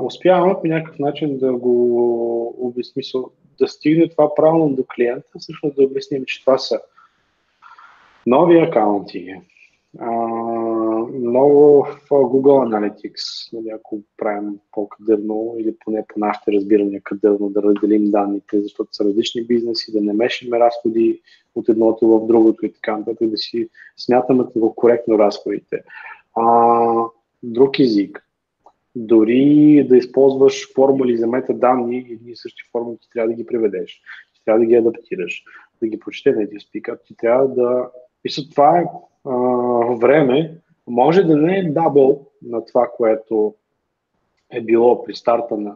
Успяваме по някакъв начин да го обясним, да стигне това правилно до клиента, всъщност да обясним, че това са нови акаунти, много в Google Analytics, нали, ако правим по-кадърно или поне по нашите разбирания кадърно да разделим данните, защото са различни бизнеси, да не мешаме разходи от едното в другото и така нататък, да си смятаме коректно разходите. Друг език. Дори да използваш формули за метаданни, едни и същи формули ти трябва да ги преведеш, ти трябва да ги адаптираш, да ги прочете на един спикър, ти трябва да... Мисля, това е време, може да не е дабъл на това, което е било при старта на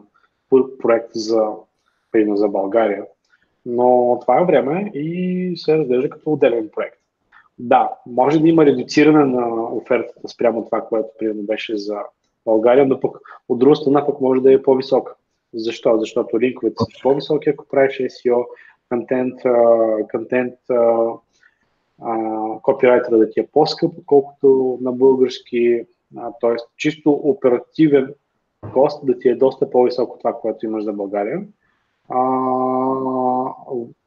проект за България, но това е време и се разглежда като отделен проект. Да, може да има редуциране на офертата спрямо това, което примерно беше за България, но пък от друга страна пък може да е по-висока. Защо? Защото линковете са по-високи, ако правиш SEO, контент, копирайтера да ти е по-скъп, отколкото на български, т.е. чисто оперативен кост да ти е доста по-високо това, което имаш за България.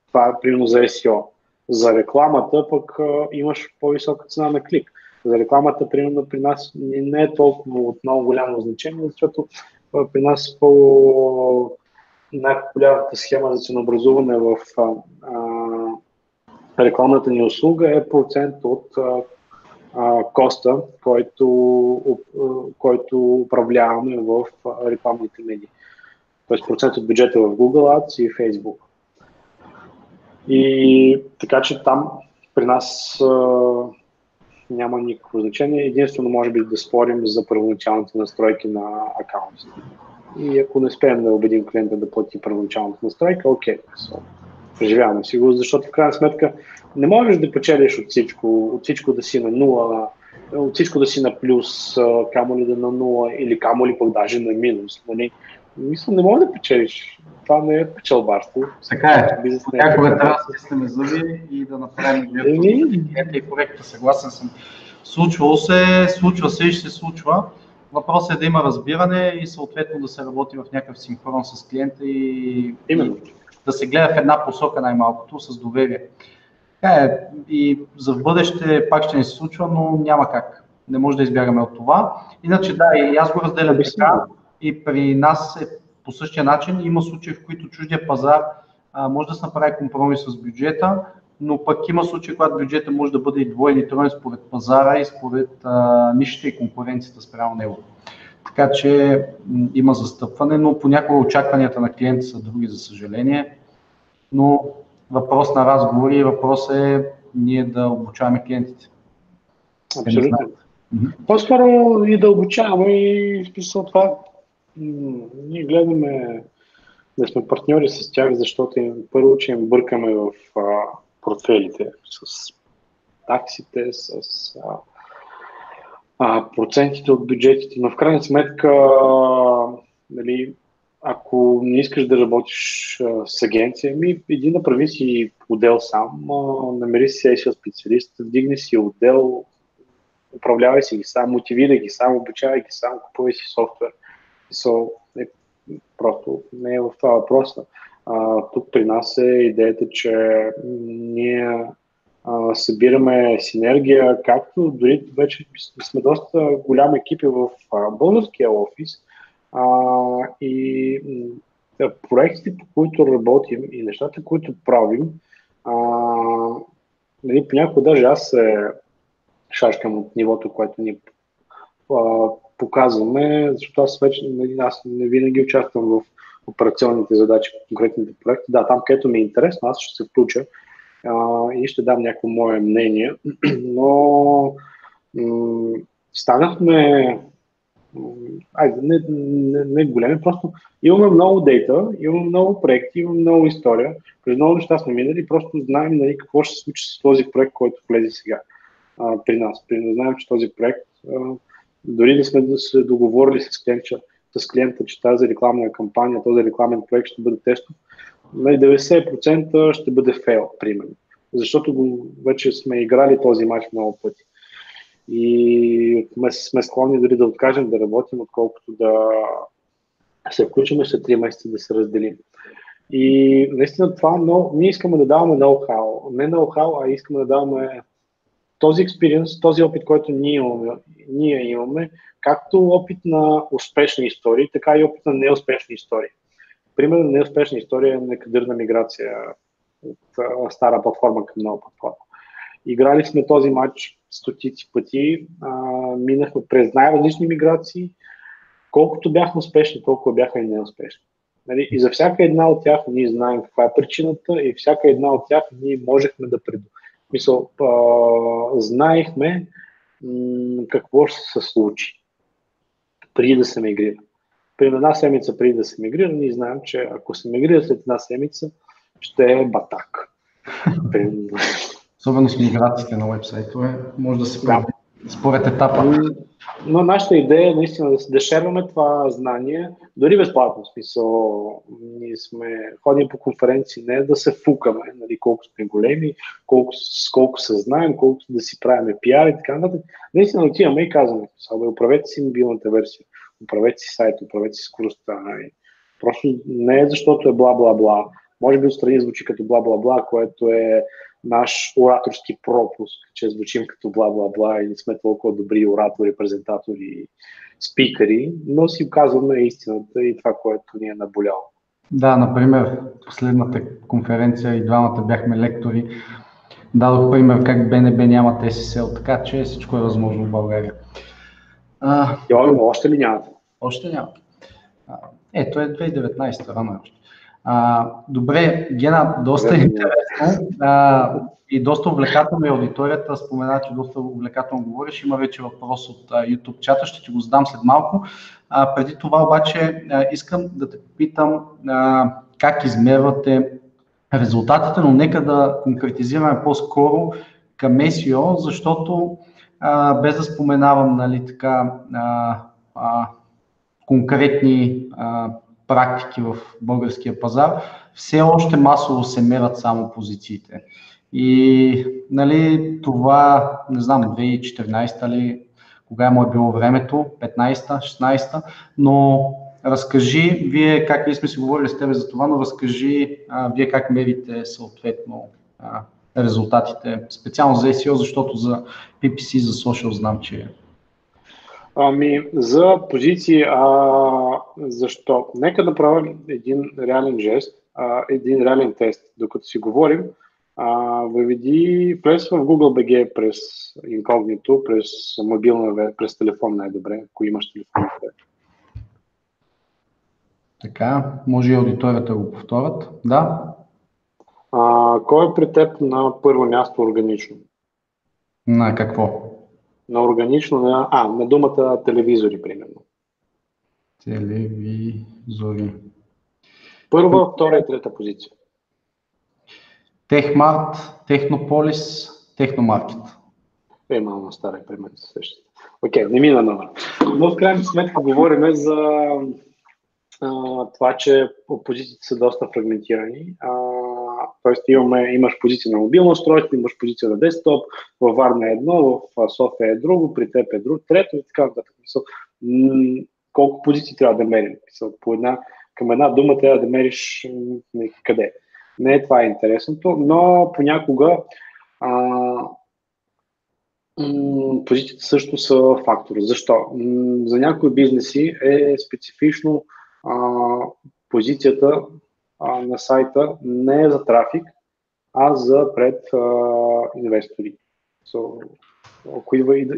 Това е примерно за SEO. За рекламата пък имаш по-висока цена на клик. За рекламата, примерно, при нас не е толкова от много голямо значение, защото при нас най-популярната схема за ценообразуване в рекламната ни услуга е процент от коста, който управляваме в рекламните медии. Тоест процент от бюджета в Google Ads и Facebook. И така че там при нас няма никакво значение. Единствено може би да спорим за първоначалните настройки на акаунтите. И ако не успеем да убедим клиента да плати първоначалната настройка, окей, преживяваме си го, защото в крайна сметка не можеш да печелиш от всичко да си на нула, от всичко да си на плюс, камо ли да на нула или камо ли пък даже на минус. Нали? Мисля, не можеш да печелиш. Това не е печелбарство. Така е. Някога трябва да стиснем зъби и да направим и проекта. Съгласен съм. Случва се и ще се случва. Въпросът е да има разбиране и съответно да се работи в някакъв синхрон с клиента и да се гледа в една посока най-малкото с доверие. И за в бъдеще пак ще не се случва, но няма как. Не може да избягаме от това. Иначе да, и аз го разделям така. И при нас е по същия начин. Има случаи, в които чуждия пазар може да се направи компромис с бюджета, но пък има случаи, когато бюджета може да бъде и двоен и троен според пазара и според нишата и конкуренцията спрямо него. Така че има застъпване, но понякога очакванията на клиента са други, за съжаление. Но въпрос на разговори и въпрос е ние да обучаваме клиентите. Абсолютно. По-скоро и да обучаваме и смисъл това. Ние гледаме да сме партньори с тях, защото първо, че им бъркаме в портфелите с таксите, с процентите от бюджетите, но в крайна сметка, нали, ако не искаш да работиш с агенция, иди направи си отдел сам, намери си SEO специалист, вдигни си отдел, управлявай си ги сам, мотивирай ги сам, обучавай ги сам, купувай си софтуер. Просто не е в това въпроса. Тук при нас е идеята, че ние събираме синергия, както дори вече сме доста голям екипи в българския офис и проектите, по които работим и нещата, които правим, Нали, понякога даже аз се шашкам от нивото, което ни показваме, защото аз вече аз не винаги участвам в операционните задачи по конкретните проекти. Да, там където ми е интересно, аз ще се включа и ще дам някакво мое мнение, но станахме не големи, просто имаме много дейта, имаме много проекти, имаме много история, през много неща сме минали и просто знаем, нали, какво ще се случи с този проект, който влезе сега при нас. Знаем, че този проект, дори да сме се договорили с клиента, че тази рекламна кампания, този рекламен проект ще бъде тестов, 90% ще бъде фейл, примерно. Защото вече сме играли този мач много пъти. И сме склонни дори да откажем да работим, отколкото да се включим след 3 месеца да се разделим. И наистина това, но ние искаме да даваме ноу-хау. Не ноу-хау, а искаме да даваме този експириенс, този опит, който ние имаме, както опит на успешни истории, така и опит на неуспешни истории. Примерно неуспешна история е некадърна миграция от стара платформа към нова платформа. Играли сме този матч стотици пъти, минахме през най-различни миграции, колкото бяха успешни, толкова бяха и неуспешни. Нали? И за всяка една от тях ние знаем каква е причината и всяка една от тях ние можехме да знаехме какво ще се случи преди да се мигрира. При една седмица преди да се мигрира, ние знаем, че ако се мигрира след една седмица, ще е батак. Особено с миграциите на уебсайтове, може да се прави според етапа. Но нашата идея е наистина да шерваме това знание, дори безплатно. В смисъл, ние ходим по конференции, не да се фукаме, нали, колко сме големи, колко се знаем, колко да си правим пиар и така нататък. Наистина отиваме и казваме, управете си мобилната версия, управете си сайта, управете си скоростта. Просто не е защото е бла-бла-бла. Може би отстрани звучи като бла-бла-бла, което е наш ораторски пропуск, че звучим като бла-бла-бла и не сме толкова добри оратори, презентатори, спикъри, но си казваме истината и това, което ни е наболяло. Да, например, последната конференция и двамата бяхме лектори. Дадох пример как БНБ нямат SSL, така че всичко е възможно в България. Още ли нямате? Още няма. Ето е 2019, рано още. Добре, Гена, доста интересно и доста увлекателно е аудиторията. Спомена, че доста увлекателно говориш. Има вече въпрос от YouTube чата, ще ти го задам след малко. Преди това обаче искам да те попитам как измервате резултатите, но нека да конкретизираме по-скоро към SEO, защото без да споменавам, нали, така, конкретни практики в българския пазар, все още масово се мерят само позициите. И нали, това, не знам, 2014 ли, кога му е било времето, 15-та, 16-та, но разкажи, вие как ние сме си говорили с тебе за това, но разкажи вие как мерите съответно резултатите, специално за SEO, защото за PPC, за social знам, че за позиции, защо? Нека да правим един реален жест, един реален тест. Докато си говорим, влез в Google BG през инкогнито, през мобилна, през телефон най-добре, ако имаш телефон. Така, може и аудиторията го повторят. Да. Кой е при теб на първо място органично? На какво? На органично, на думата телевизори, примерно. Телевизори. Първа, втора и трета позиция. Техмарт, Технополис, Техномаркет. Малко стара и при мен се същата. Окей, не мина номер. Но в крайна сметка говорим за това, че позициите са доста фрагментирани. Тоест имаш позиция на мобилно устройство, имаш позиция на десктоп, във Варна е едно, в София е друго, при теб е друго, трето и така нататък. Колко позиции трябва да мерим? Към една дума трябва да мериш къде. Не е това интересното, но понякога позициите също са фактор. Защо? За някои бизнеси е специфично позицията на сайта не е за трафик, а за инвестори. Ако идва идва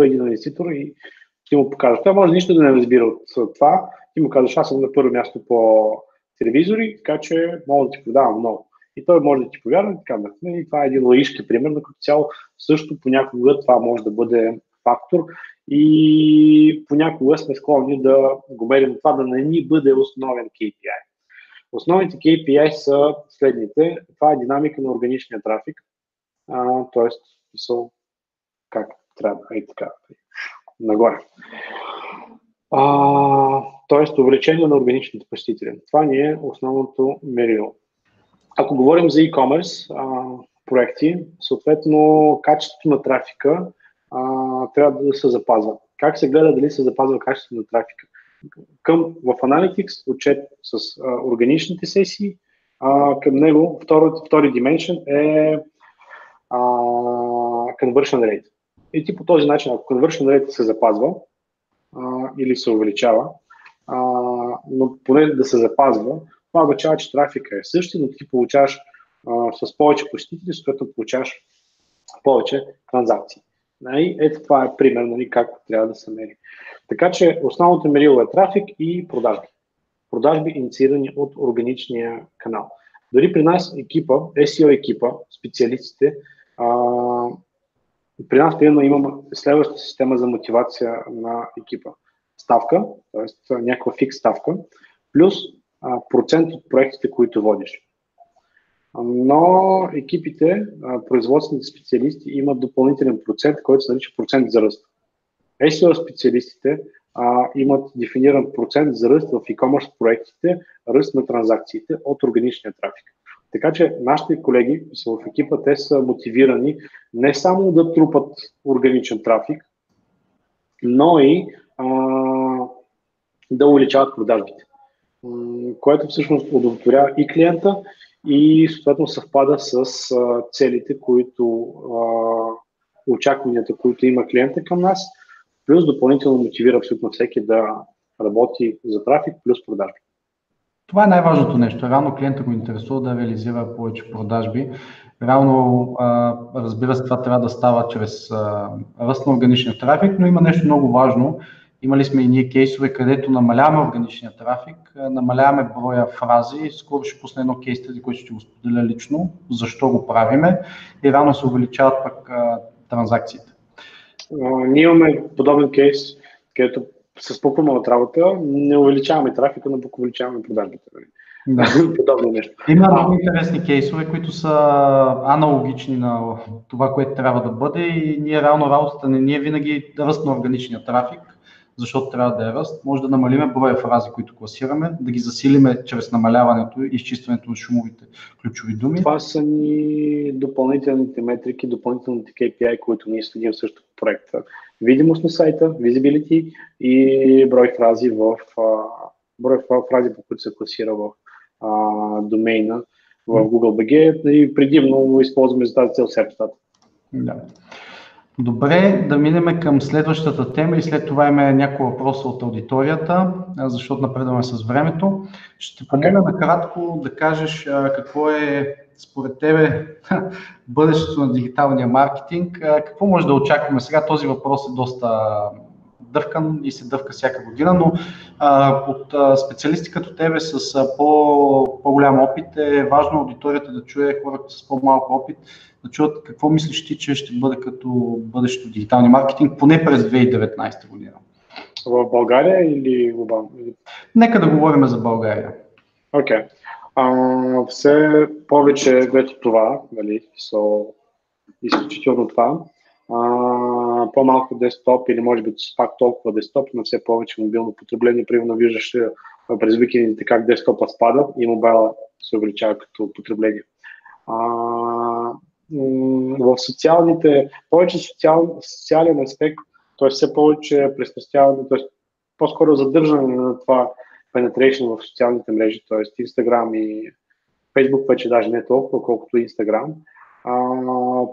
един инвеститор и ти му покажеш. Той може нищо да не разбира от това. Ти му казваш, аз съм на първо място по телевизори, така че мога да ти продавам много. И той може да ти повярва и така. И това е един лаишки пример, но като цяло също понякога това може да бъде фактор и понякога сме склонни да го мерим това да не ни бъде основен KPI. Основните KPI са следните. Това е динамика на органичния трафик, т.е. как трябва, така, нагоре. Т.е. увеличение на органичните посетители. Това ни е основното мерило. Ако говорим за e-commerce проекти, съответно качеството на трафика трябва да се запазва. Как се гледа дали се запазва качеството на трафика? В Analytics отчет с органичните сесии, към него втори dimension е conversion rate. И ти по този начин, ако conversion rate се запазва или се увеличава, но поне да се запазва, това означава, че трафика е същи, но ти получаваш с повече посетители, с което получаваш повече транзакции. Ето това е пример, как трябва да се мери. Така че основното мерило е трафик и продажби. Продажби инициирани от органичния канал. Дори при нас екипа, SEO екипа, специалистите, при нас имаме следваща система за мотивация на екипа. Ставка, т.е. някаква фикс ставка, плюс процент от проектите, които водиш. Но екипите, производствените специалисти имат допълнителен процент, който се нарича процент за ръст. SEO специалистите имат дефиниран процент за ръст в e-commerce проектите, ръст на транзакциите от органичния трафик. Така че нашите колеги са в екипа, те са мотивирани не само да трупат органичен трафик, но и да увеличават продажбите, което всъщност удовлетворява и клиента и съответно съвпада с целите, очакванията, които има клиента към нас, плюс допълнително мотивира абсолютно всеки да работи за трафик, плюс продажби. Това е най-важното нещо. Реално клиента го интересува да реализира повече продажби. Реално, разбира се, това трябва да става чрез ръст на органичния трафик, но има нещо много важно. Имали сме и ние кейсове, където намаляваме органичния трафик, намаляваме броя фрази. Скоро ще пусна едно кейс, което ще го споделя лично, защо го правиме и реално се увеличават пък транзакциите. Ние имаме подобен кейс, където с по-малата работа не увеличаваме трафика, но пък увеличаваме продажбите. Да. Подобно нещо. Има много интересни кейсове, които са аналогични на това, което трябва да бъде и ние реално работата не е винаги ръст на органичния трафик, защото трябва да е ръст. Може да намалиме броя фрази, които класираме, да ги засилиме чрез намаляването и изчистването на шумовите ключови думи. Това са ни допълнителните метрики, допълнителните KPI, които ние следим също в проекта. Видимост на сайта, visibility и брой фрази, по които се класира в домейна в Google.bg и предимно използваме за тази цел SERP. Да. Добре, да минем към следващата тема и след това има няколко въпроса от аудиторията, защото напредваме с времето. Ще помоля накратко да кажеш какво е според тебе бъдещето на дигиталния маркетинг. Какво може да очакваме сега? Този въпрос е доста дъвкан и се дъвка всяка година, но от специалисти като тебе с по-голям опит е важно аудиторията да чуе, хората с по-малко опит да чуят какво мислиш ти, че ще бъде като бъдещето дигиталния маркетинг, поне през 2019 година. В България или глобално? Нека да говорим за България. Окей. Все повече ето това, изключително това. По-малко десктоп или може би пак толкова десктоп, но все повече мобилно потребление. Примерно виждаш през уикендите как десктопа спада и мобайла се увеличава като потребление. В повече социален аспект, т.е. все повече пристрастяване, т.е. по-скоро задържане на това penetration в социалните мрежи, т.е. Instagram и Facebook вече даже не толкова, колкото Instagram.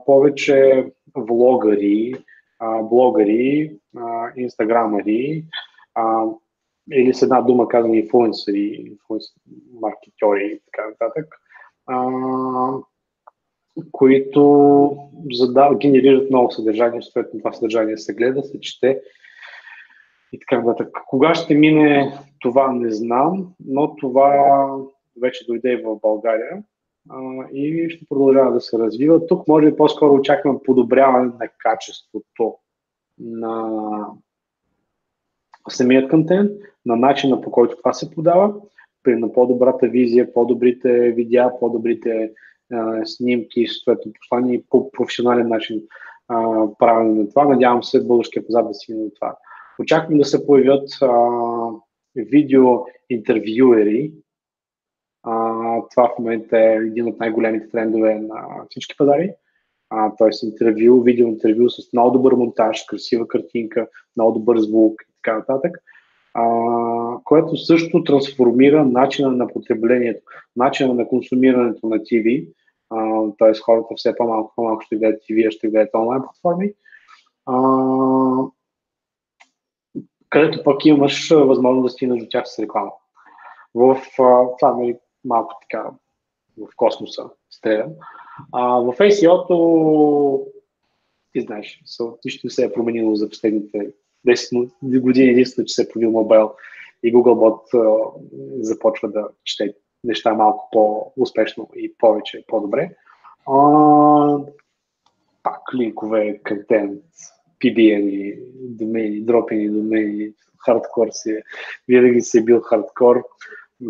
Повече влогъри, блогъри, инстаграмъри, или с една дума казвам инфлуенсъри, маркетьори и така нататък. които генерират много съдържание, съответно това съдържание се гледа, се чете и така нататък. Кога ще мине, това не знам, но това вече дойде и в България и ще продължава да се развива. Тук може би по-скоро очакваме подобряване на качеството на самият контент, на начина, по който това се подава, на по-добрата визия, по-добрите видеа, по-добрите снимки, съответно послания и по професионален начин правене на това. Надявам се българския пазар да стигне до това. Очаквам да се появят видео интервюери. Това в момента е един от най-големите трендове на всички пазари. Т.е. интервю, видео интервю с много добър монтаж, красива картинка, много добър звук и така нататък, което също трансформира начина на потреблението, начина на консумирането на TV, т.е. хората все по-малко ще гледат TV, ще гледат онлайн платформи, където пък имаш възможност да стигнеш до тях с реклама. Това нали, малко така в космоса стрелям. В SEO-то ти знаеш, нищо не се е променило за последните 10 години, единствено, че се е променил мобайл и Googlebot започва да чете неща малко по-успешно и повече, по-добре. Пак линкове, контент, PBN, домени, дропени домени, хардкор си, винаги си е бил хардкор,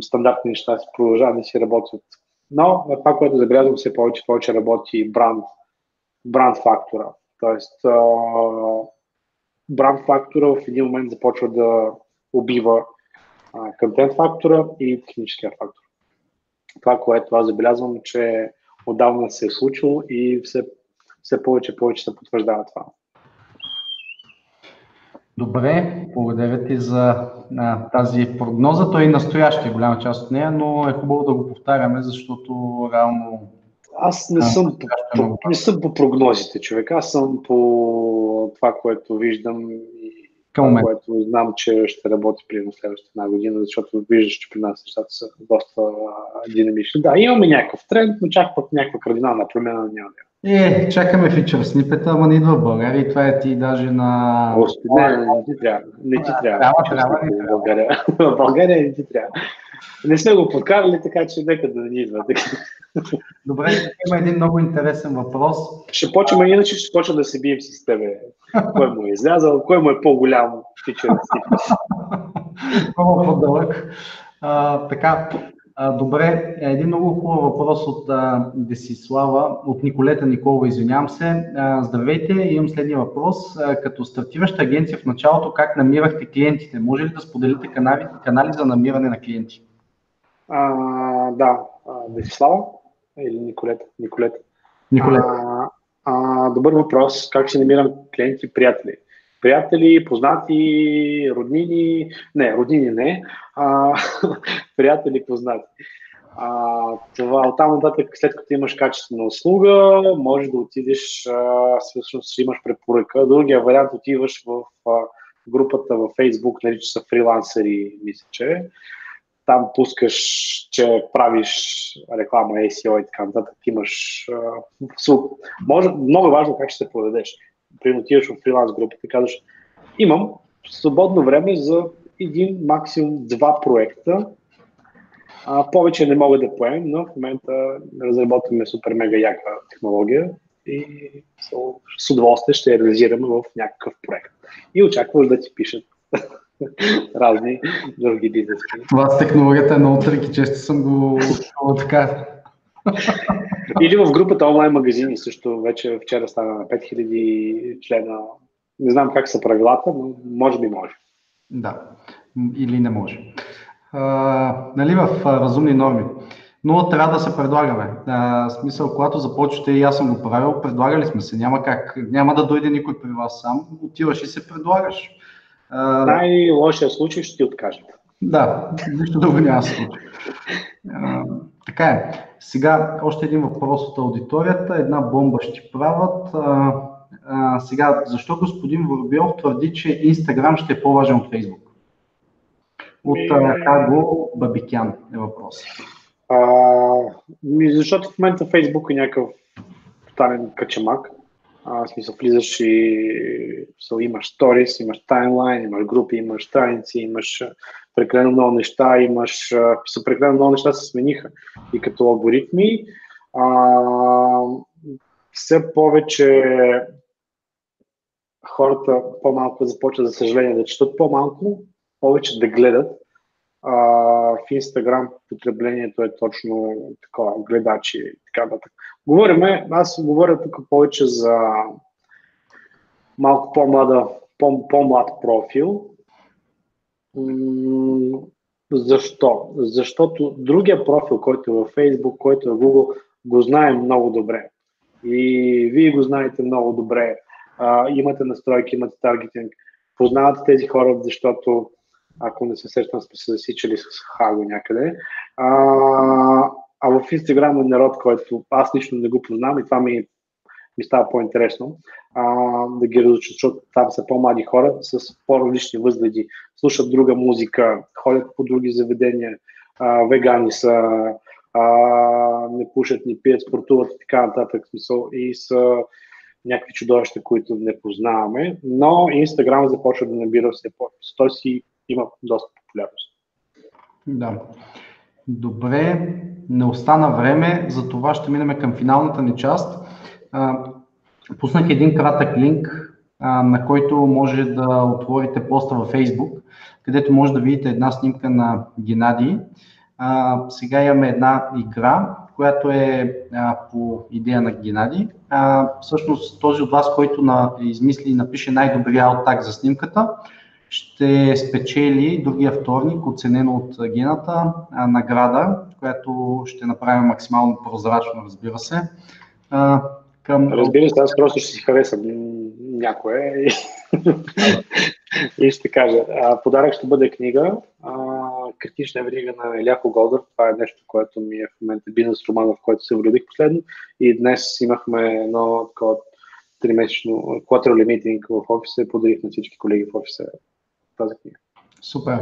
стандартни неща си продължават да си работят. Но това, което забелязвам, все повече работи бранд фактора. Тоест, бранд фактора в един момент започва да убива контент фактора и техническия фактор. Това, което аз забелязвам, че отдавна се е случило и все повече се потвърждава това. Добре, благодаря ти за тази прогноза. Той е настоящия, голяма част от нея, но е хубаво да го повтаряме, защото реално... Аз не съм по прогнозите, човек. Аз съм по това, което виждам и това, което знам, че ще работи при следващата една година, защото виждаш, че при нас нещата са доста динамични. Да, имаме някакъв тренд, но чак пък някаква кардинална промяна няма. Чакаме фичър снипета, ама не идва в България и това е ти даже на... Не ти трябва. Не ти трябва. В България не ти трябва. Не сме го подкарали, така че нека да не идва. Добре, има един много интересен въпрос. Ще почваме, иначе ще почвам да се бием с тебе. Кой му е излязъл, кой му е по-голям фичър снип. Много по-дълъг. Така, добре, един много хубав въпрос от Десислава, от Николета Николова, извинявам се. Здравейте, имам следния въпрос. Като стартираща агенция в началото, как намирахте клиентите? Може ли да споделите канали за намиране на клиенти? Да, Десислава или Николета? Николета. Добър въпрос. Как ще намирам клиенти и приятели? Приятели, познати, роднини, не, приятели, познати. Това оттам нататък, след като имаш качествена услуга, може да отидеш, всъщност ще имаш препоръка. Другия вариант, отиваш в групата във Facebook, нарича се фрилансери, мисля, че. Там пускаш, че правиш реклама, SEO и така нататък. Имаш... Много е важно как ще се продадеш. Примерно отиваш в фриланс групата и казваш, имам свободно време за един, максимум 2 проекта. Повече не мога да поемем, но в момента разработваме супер мега яка технология и с удоволствие ще я реализираме в някакъв проект. И очакваш да ти пишат разни други бизнеси. Това с технологията е много трики, често съм го така. Или в групата онлайн магазини също, вече вчера стана на 5000 члена. Не знам как са правилата, но може би може. Да, или не може. Нали, в разумни норми. Но трябва да се предлагаме. В смисъл, когато започвате, и аз съм го правил, предлагали сме се. Няма да дойде никой при вас сам. Отиваш и се предлагаш. Най-лошия случай ще ти откажат. Да, нищо друго няма се случи. Така е. Сега още един въпрос от аудиторията. Една бомба ще правят. Сега, защо господин Воробйов твърди, че Instagram ще е по-важен от Facebook? От Карго Бабикян е въпрос. Защото в момента Facebook е някакъв тотален качамак. В смисъл, влизаш и имаш сторис, имаш таймлайн, имаш групи, имаш страници, имаш прекалено много неща, прекалено много неща се смениха. И като алгоритми, все повече хората по-малко започват, за съжаление, да четат по-малко, повече да гледат. В Instagram потреблението е точно такова, гледачи и така нататък. Аз говоря тук повече за малко по-млад профил. Защо? Защото другия профил, който е във Facebook, който е в Google, го знаем много добре. И вие го знаете много добре. Имате настройки, имате таргетинг, познавате тези хора, защото ако не се сещам, сме се засичали с Хаго някъде. А в Instagram е народ, който аз лично не го познавам и това ми става по-интересно да ги разучат, защото там са по-млади хора с по-различни възгледи, слушат друга музика, ходят по други заведения, вегани са, не пушат, не пият, спортуват и така нататък, и са някакви чудовища, които не познаваме, но Instagram започва да набира все повече. Той си има доста популярност. Да. Добре, не остана време, за това ще минем към финалната ни част. Пуснах един кратък линк, на който може да отворите поста във Facebook, където може да видите една снимка на Геннадий. Сега имаме една игра, която е по идея на Геннадий. Всъщност този от вас, който измисли и напише най-добрия alt-tag за снимката, ще спечели другия вторник, оценено от Гената, награда, която ще направим максимално прозрачно, разбира се. Разбира се, аз просто ще си харесам някое и ще кажа. Подарък ще бъде книга, Критична верига на Еляхо Голдър. Това е нещо, което ми е в момента бизнес роман, в който се вродих последно. И днес имахме едно такова 3-месечно quarterly meeting в офиса и подарих на всички колеги в офиса тази книга. Супер.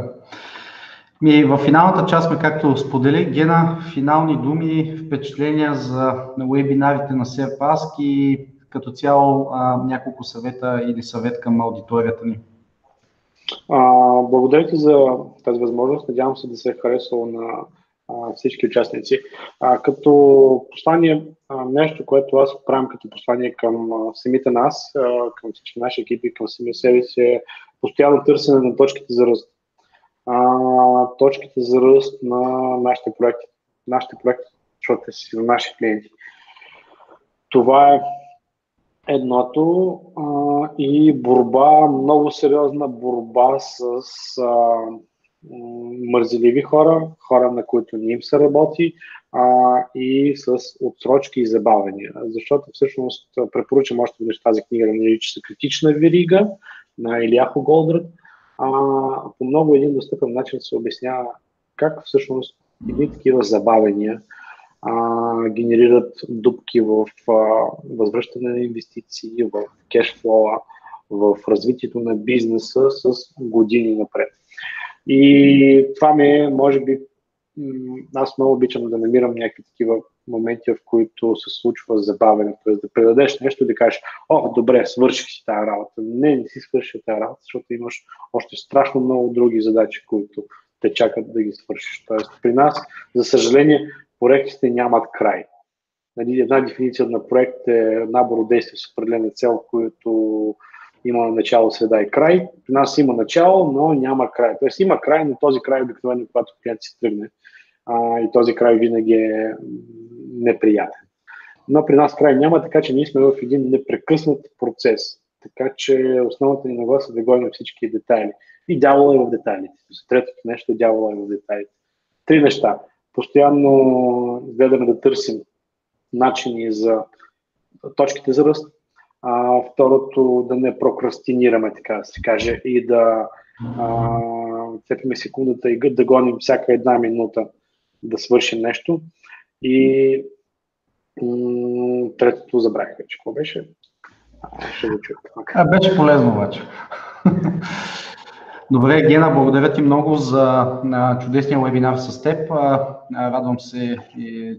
В финалната част сме, както споделих, Гена, финални думи, впечатления за уебинарите на SERPask и като цяло няколко съвета или съвет към аудиторията ни. Благодаря ти за тази възможност. Надявам се да се е харесало на всички участници. Като послание, нещо, което аз правим като послание към самите нас, към всички наши екипи, към самия себе си, е постоянно търсене на точките за ръст. Точките за ръст на нашите проекти. Нашите проекти, защото си на наши клиенти. Това е едното и борба, много сериозна борба с мързеливи хора, на които не им се работи и с отсрочки и забавения. Защото всъщност препоръчам още веднъж тази книга да нарича се Критична верига на Еляхо Голдър. По много един достъпен начин се обяснява как всъщност едни такива забавения генерират дупки в възвръщане на инвестиции, в кешфлоа, в развитието на бизнеса с години напред. И това може би, аз много обичам да намирам някакви такива моменти, в които се случва забавяне, т.е. да предадеш нещо и да кажеш, добре, свърших си тази работа. Не си свърши тази работа, защото имаш още страшно много други задачи, които те чакат да ги свършиш. Тоест, при нас, за съжаление, проектите нямат край. Една дефиниция на проект е набор от действия с определена цел, които има начало, среда и край. При нас има начало, но няма край. Тоест има край, но този край обикновено, когато клиент си тръгне. И този край винаги е неприятен. Но при нас край няма, така че ние сме в един непрекъснат процес. Така че основната ни нагласа е да гоним всички детайли. И дявола е в детайлите. Третото нещо, дявола е в детайлите. 3 неща. Постоянно гледаме да търсим начини за точките за ръст. Второто, да не прокрастинираме, така да се каже, и да цепиме секундата и да гоним всяка една минута да свършим нещо. И третото забравих вече. Какво беше? Ще го чуя. Беше полезно обаче. Добре, Гена, благодаря ти много за чудесния вебинар с теб. Радвам се,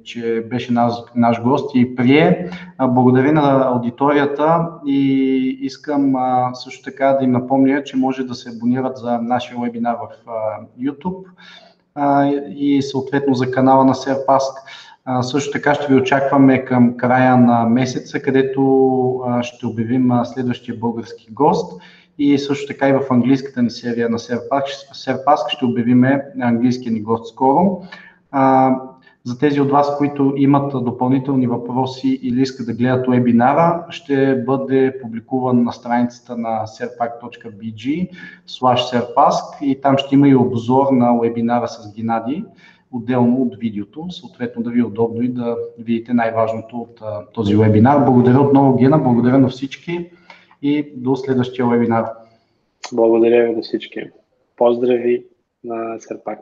че беше наш гост и прие. Благодаря на аудиторията и искам също така да им напомня, че може да се абонират за нашия вебинар в YouTube и съответно за канала на SharePask. Също така ще ви очакваме към края на месеца, където ще обявим следващия български гост. И също така и в английската ни серия на SharePask ще обявиме английския ни гост скоро. За тези от вас, които имат допълнителни въпроси или искат да гледат вебинара, ще бъде публикуван на страницата на serpac.bg/SharePask и там ще има и обзор на вебинара с Геннади, отделно от видеото, съответно да ви е удобно и да видите най-важното от този вебинар. Благодаря отново, Гена, благодаря на всички и до следващия вебинар. Благодаря ви на всички. Поздрави на SharePack.